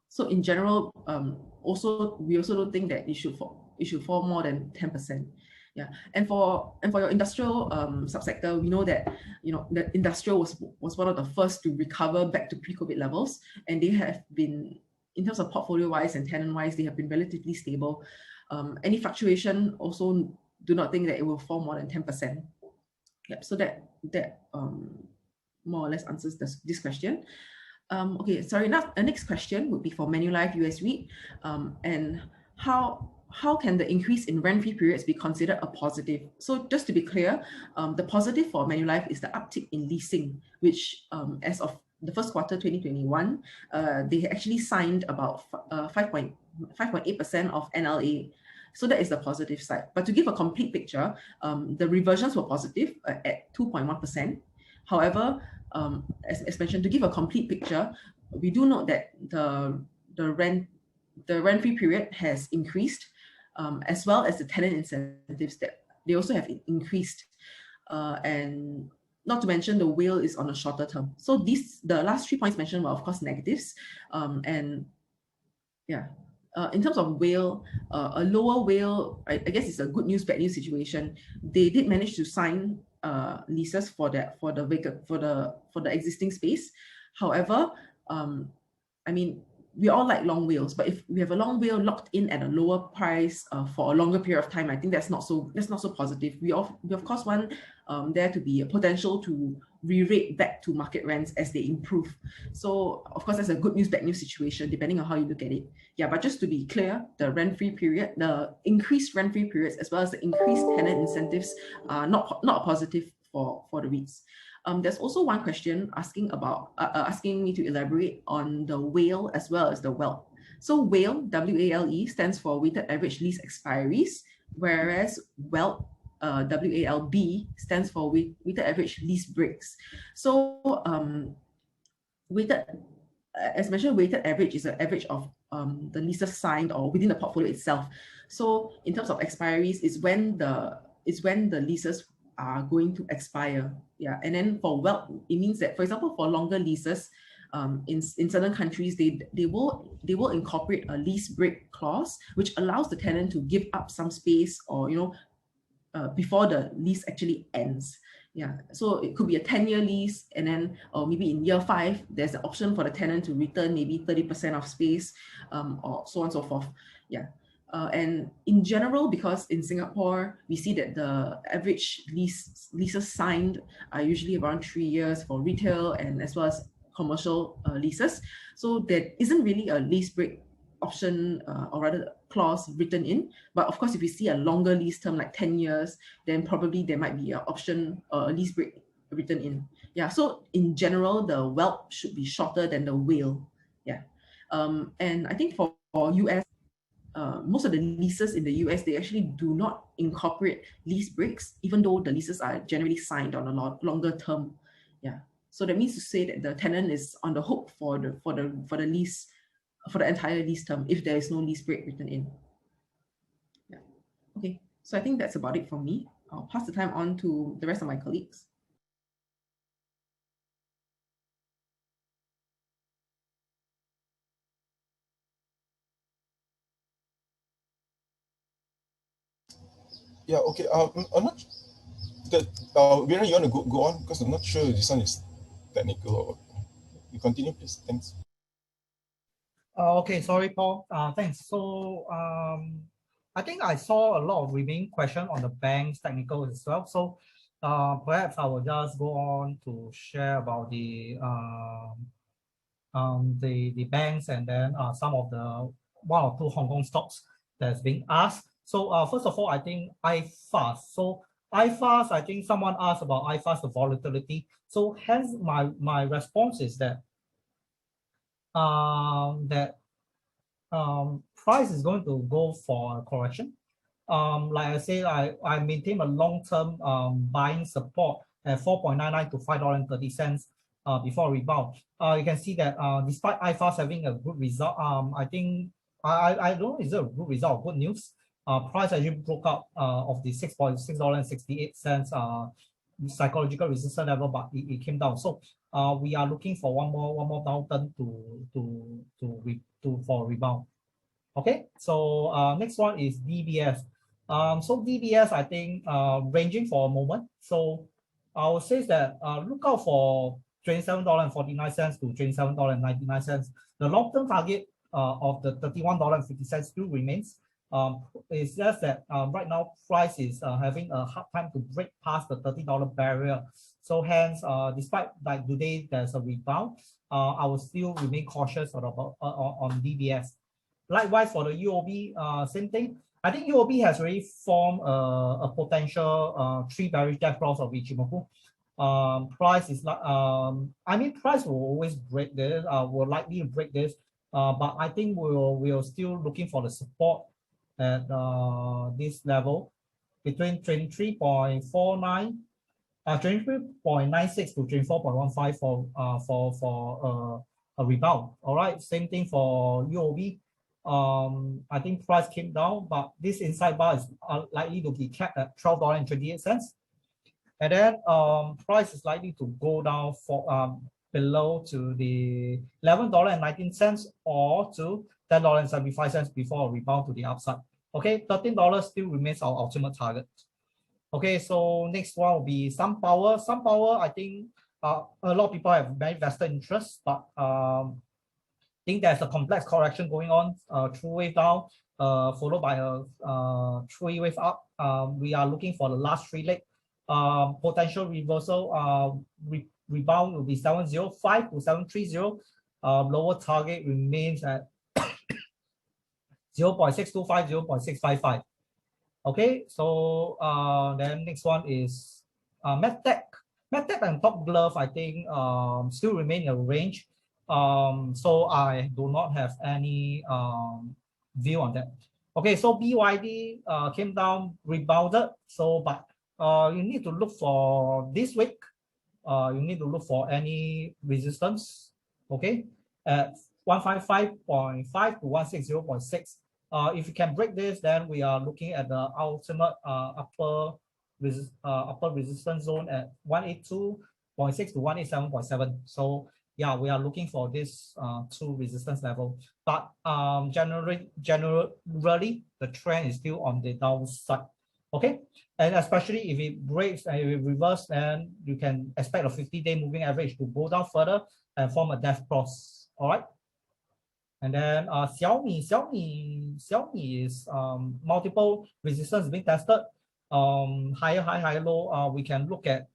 So in general, we also don't think that it should fall more than 10%. Yeah, and for your industrial subsector, we know that the industrial was one of the first to recover back to pre-COVID levels, and they have been, in terms of portfolio wise and tenant wise, they have been relatively stable. Any fluctuation, also do not think that it will fall more than 10%. Yeah, so that more or less answers this question. Okay, sorry. Now the next question would be for Manulife US REIT, and how can the increase in rent-free periods be considered a positive? So just to be clear, the positive for Manulife is the uptick in leasing, which as of the first quarter 2021, they actually signed about 5.8% of NLA. So that is the positive side. But to give a complete picture, the reversions were positive at 2.1%. However, as mentioned, to give a complete picture, we do note that the rent-free period has increased, as well as the tenant incentives that they also have increased, and not to mention the WALE is on a shorter term. So the last 3 points mentioned were of course negatives, and yeah. In terms of WALE, a lower WALE, I guess it's a good news, bad news situation. They did manage to sign leases for the existing space. However, I mean, we all like long WALEs, but if we have a long WALE locked in at a lower price for a longer period of time, I think that's not so positive. We of course want there to be a potential to re-rate back to market rents as they improve. So of course that's a good news, bad news situation depending on how you look at it. Yeah, but just to be clear, the rent-free period, the increased rent-free periods as well as the increased tenant incentives are not positive for the REITs. There's also one question asking me to elaborate on the WALE as well as the WELT. So WALE, W-A-L-E, stands for weighted average lease expiries, whereas WELT, W-A-L-B, stands for weighted average lease breaks. So as mentioned, weighted average is an average of the leases signed or within the portfolio itself. So in terms of expiries, is when the leases are going to expire. Yeah, and then for WELT, it means that, for example, for longer leases, in certain countries, they will incorporate a lease break clause, which allows the tenant to give up some space, or before the lease actually ends. Yeah, so it could be a 10-year lease, and then maybe in year 5, there's an option for the tenant to return maybe 30% of space, or so on and so forth. Yeah. And in general, because in Singapore, we see that the average leases signed are usually around 3 years for retail and as well as commercial leases. So there isn't really a lease break option or rather clause written in. But of course, if you see a longer lease term like 10 years, then probably there might be an option or a lease break written in. Yeah, so in general, the WELT should be shorter than the WALE. Yeah. And I think for US, most of the leases in the US, they actually do not incorporate lease breaks, even though the leases are generally signed on a longer term. Yeah. So that means to say that the tenant is on the hook for the lease, for the entire lease term if there is no lease break written in. Yeah. Okay. So I think that's about it from me. I'll pass the time on to the rest of my colleagues. Yeah, okay. I'm not that Veera, you want to go on? Because I'm not sure this one is technical or you continue, please. Thanks. Okay, sorry, Paul. Thanks. So I think I saw a lot of remaining questions on the bank's technical as well. So perhaps I will just go on to share about the banks, and then some of the 1 or 2 Hong Kong stocks that's being asked. So first of all, I think iFast. So iFast, I think someone asked about iFast, the volatility. So hence my response is that price is going to go for a correction. Like I say, I maintain a long-term buying support at 4.99 to $5.30 before rebound. You can see that despite iFast having a good result, I think I don't know, is it a good result or good news? Price actually broke out of the $6.68 psychological resistance level, but it came down. So we are looking for one more downturn for rebound. Okay, so next one is DBS. So DBS, I think ranging for a moment. So I would say that look out for $27.49 to $27.99. The long-term target of the $31.50 still remains. It's just that right now price is having a hard time to break past the $30 barrier. So hence, despite like today there's a rebound, I will still remain cautious on DBS. Likewise for the UOB, same thing. I think UOB has already formed a potential 3 bearish death clause of Ichimoku. Price is like, I mean, price will always break this, will likely break this, but I think we're still looking for the support at this level between 23.49, 23.96 to 24.15 for a rebound. All right, same thing for UOB. I think price came down, but this inside bar is likely to be capped at $12.28. And then price is likely to go down for below to the $11.19 or to $10.75 before a rebound to the upside. Okay, $13 still remains our ultimate target. Okay, so next one will be SunPower. SunPower, I think a lot of people have very vested interest, but I think there's a complex correction going on, true wave down, followed by a three wave up. We are looking for the last three leg. Potential reversal, rebound will be 705 to 730. Lower target remains at 0.625, 0.655. Okay, so then next one is MedTech. MedTech and Top Glove, I think still remain in a range. So I do not have any view on that. Okay, so BYD came down, rebounded. So, but you need to look for this week. You need to look for any resistance. Okay, at 155.5 to 160.6. If you can break this, then we are looking at the ultimate upper resistance zone at 182.6 to 187.7. So yeah, we are looking for this two resistance level. But generally, the trend is still on the downside. Okay, and especially if it breaks and if it reverses, then you can expect a 50-day moving average to go down further and form a death cross. All right. And then Xiaomi is multiple resistance being tested. Higher high, higher low. We can look at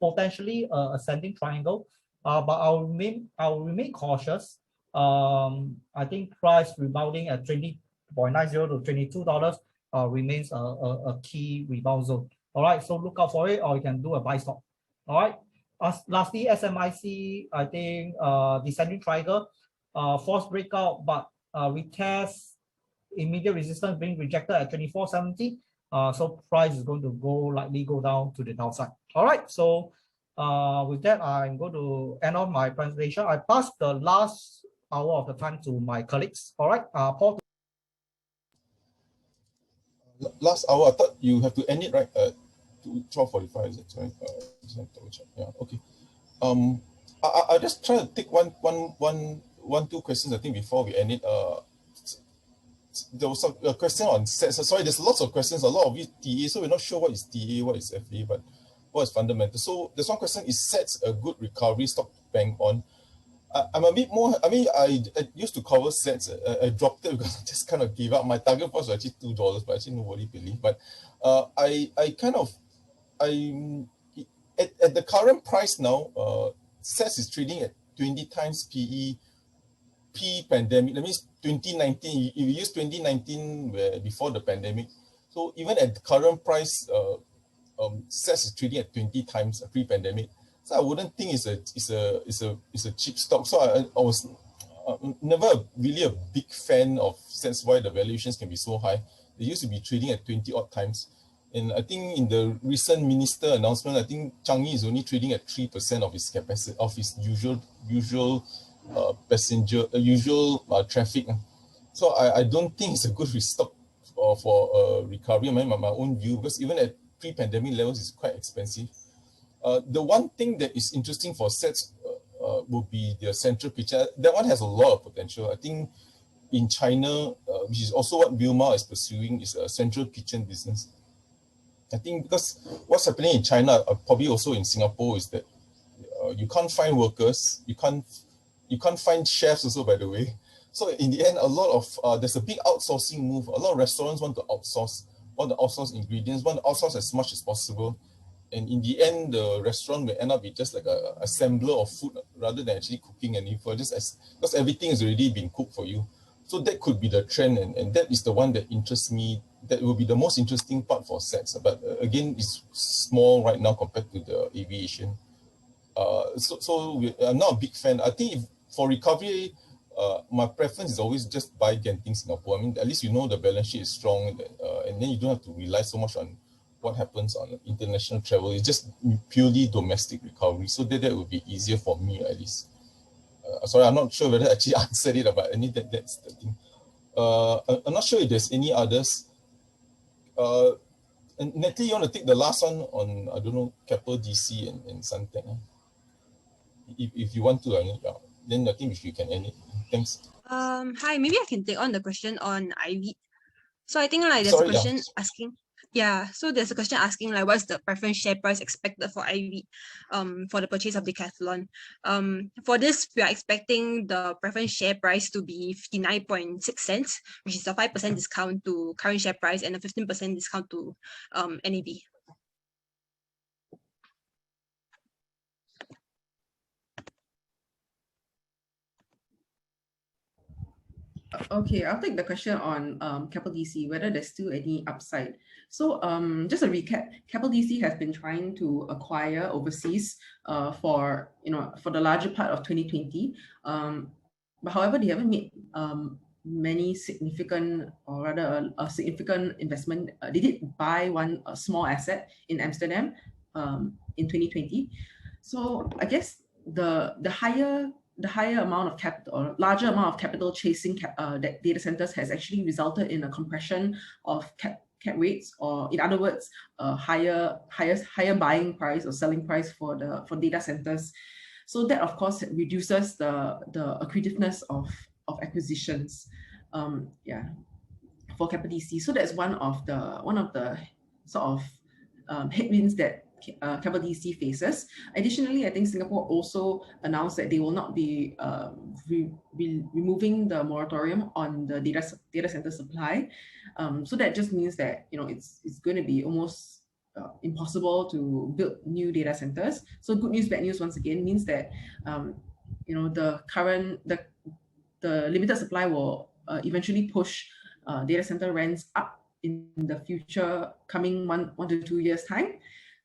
potentially ascending triangle. But I'll remain cautious. I think price rebounding at $20.90 to $22 remains a key rebound zone. All right, so look out for it, or you can do a buy stop. All right. Lastly, SMIC, I think descending triangle. False breakout, but retest immediate resistance being rejected at 24.70. So price is going to likely go down to the downside. All right. So with that, I'm going to end off my presentation. I pass the last hour of the time to my colleagues. All right, Paul. Last hour, I thought you have to end it right at 12:45. Is it right? Yeah. Okay. I just try to take two questions, I think, before we end it. There was a question on sets. Sorry, there's lots of questions, a lot of it TA, so we're not sure what is TA, what is FA, but what is fundamental. So there's one question, is sets a good recovery stock to bank on? I'm a bit more, I used to cover sets. I dropped it because I just kind of gave up. My target was actually $2, but actually nobody believed. But at the current price now, sets is trading at 20 times PE pre-pandemic. That means 2019, if you use 2019 before the pandemic. So even at the current price, sets is trading at 20 times pre-pandemic. So I wouldn't think it's a cheap stock. So I was never really a big fan of sets, why the valuations can be so high. They used to be trading at 20 odd times. And I think in the recent minister announcement, I think Changi is only trading at 3% of his capacity, of his usual traffic. So I don't think it's a good stock for recovery. My own view, because even at pre-pandemic levels, it's quite expensive. The one thing that is interesting for sets will be their central picture. That one has a lot of potential. I think in China, which is also what Wilmar is pursuing, is a central kitchen business. I think because what's happening in China, probably also in Singapore, is that you can't find workers, you can't find chefs also, by the way. So in the end, a lot of there's a big outsourcing move. A lot of restaurants want to outsource ingredients, want to outsource as much as possible. And in the end, the restaurant will end up with just like a assembler of food rather than actually cooking any food, because everything is already being cooked for you. So that could be the trend, and that is the one that interests me. That will be the most interesting part for sets. But again, it's small right now compared to the aviation. I'm not a big fan. I think for recovery, my preference is always just buy Genting Singapore. I mean, at least you know the balance sheet is strong, and then you don't have to rely so much on what happens on international travel. It's just purely domestic recovery. So that would be easier for me, at least. Sorry, I'm not sure whether I actually answered it, but I need that's the thing. I'm not sure if there's any others. And Natalie, you want to take the last one on, I don't know, Capital DC and Suntec? If you want to, then I think you can end it. Thanks. Hi, maybe I can take on the question on IREIT. So I think like there's Sorry, a question asking. Yeah, so there's a question asking like what's the preference share price expected for IREIT for the purchase of Decathlon. For this, we are expecting the preference share price to be 59.6 cents, which is a 5% discount to current share price and a 15% discount to NAV. Okay, I'll take the question on Capital DC, whether there's still any upside. So just a recap, Capital DC has been trying to acquire overseas for the larger part of 2020. But however, they haven't made many significant, or rather a significant investment. They did buy one small asset in Amsterdam in 2020. So I guess the higher amount of capital, or larger amount of capital chasing data centers has actually resulted in a compression of cap rates, or in other words, higher buying price or selling price for data centers. So that of course reduces the accretiveness of acquisitions. For Capital DC. So that's one of the sort of headwinds that Capital DC faces. Additionally, I think Singapore also announced that they will not be removing the moratorium on the data center supply. So that just means that it's going to be almost impossible to build new data centers. So good news, bad news once again means that the limited supply will eventually push data center rents up in the future coming one to 2 years time.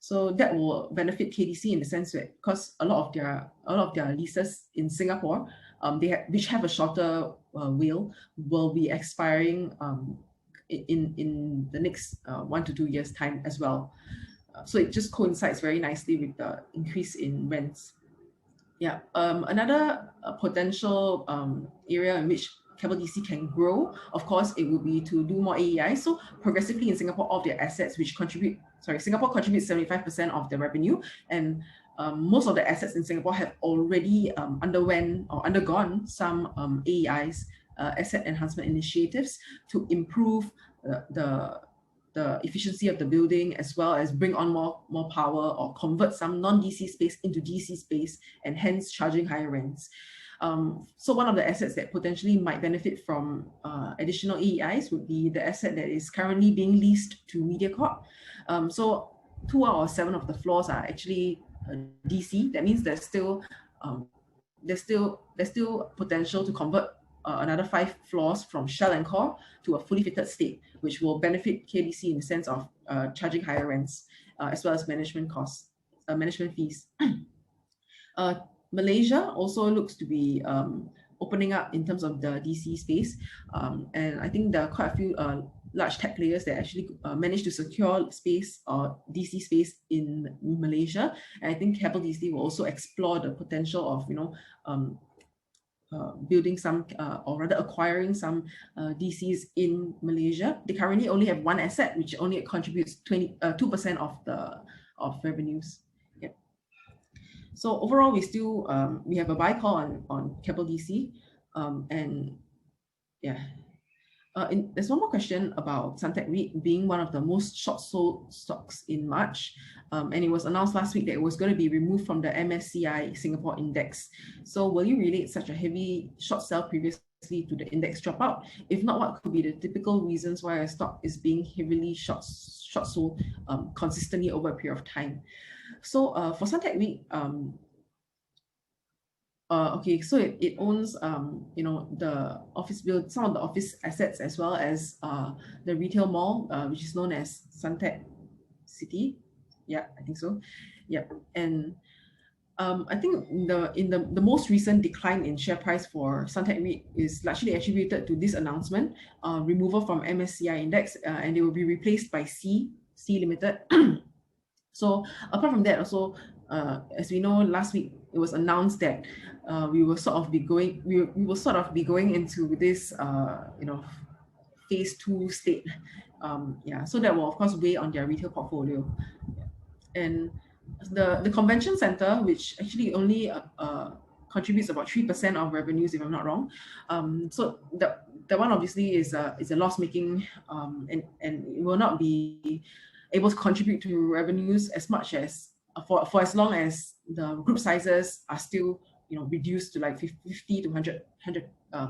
So that will benefit KDC in the sense that, because a lot of their leases in Singapore, which have a shorter WALE, will be expiring in the next 1 to 2 years time as well. So it just coincides very nicely with the increase in rents. Yeah. Another potential area in which Capital DC can grow, of course, it will be to do more AEI. So progressively in Singapore, all of their assets which Singapore contributes 75% of the revenue, and most of the assets in Singapore have already undergone some AEIs, asset enhancement initiatives, to improve the efficiency of the building, as well as bring on more power, or convert some non-DC space into DC space, and hence charging higher rents. So one of the assets that potentially might benefit from additional AEIs would be the asset that is currently being leased to MediaCorp. So 2 out of 7 of the floors are actually DC. That means there's still potential to convert another 5 floors from shell and core to a fully fitted state, which will benefit KDC in the sense of charging higher rents, as well as management fees. Malaysia also looks to be opening up in terms of the DC space, and I think there are quite a few large tech players that actually managed to secure space, or DC space, in Malaysia. And I think Capital DC will also explore the potential of building some, or rather acquiring some DCs in Malaysia. They currently only have one asset, which only contributes 2% of revenues. Yeah. So overall, we have a buy call on Capital DC, and yeah. There's one more question about Suntec REIT being one of the most short sold stocks in March, and it was announced last week that it was going to be removed from the MSCI Singapore index. So will you relate such a heavy short sell previously to the index dropout? If not, what could be the typical reasons why a stock is being heavily short sold consistently over a period of time? So for Suntec REIT, okay, so it owns the office build, some of the office assets, as well as the retail mall, which is known as Suntec City. Yeah, I think so. Yeah, and I think the most recent decline in share price for Suntec REIT is largely attributed to this announcement, removal from MSCI index, and they will be replaced by C Limited. So apart from that, also as we know, last week it was announced that we will sort of be going into this phase 2 state. So that will of course weigh on their retail portfolio. And the convention center, which actually only contributes about 3% of revenues, if I'm not wrong. So that one obviously is a loss making, and it will not be able to contribute to revenues as much as for as long as the group sizes are still reduced to like 50 to 100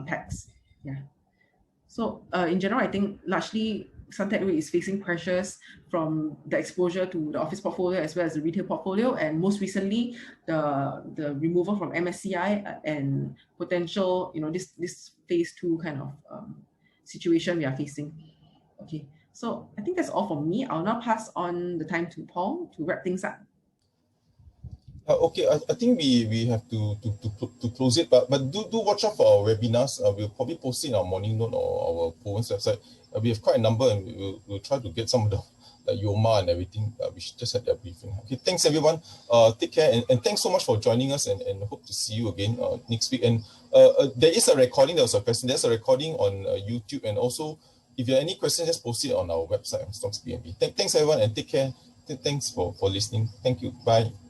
packs. So in general, I think largely Suntec REIT is facing pressures from the exposure to the office portfolio as well as the retail portfolio, and most recently the removal from MSCI and potential this phase 2 kind of situation we are facing. Okay, so I think that's all for me. I'll now pass on the time to Paul to wrap things up. Okay, I think we have to close it, but do watch out for our webinars. We'll probably post it in our morning note or our Poland's website. We have quite a number, and we'll try to get some of the like Yoma and everything. We should just had their briefing. Okay, thanks everyone. Take care, and thanks so much for joining us, and hope to see you again next week. And there is a recording. There was a question. There's a recording on YouTube, and also if you have any questions, just post it on our website, Stocks BNB. Thanks everyone, and take care. Thanks for listening. Thank you. Bye.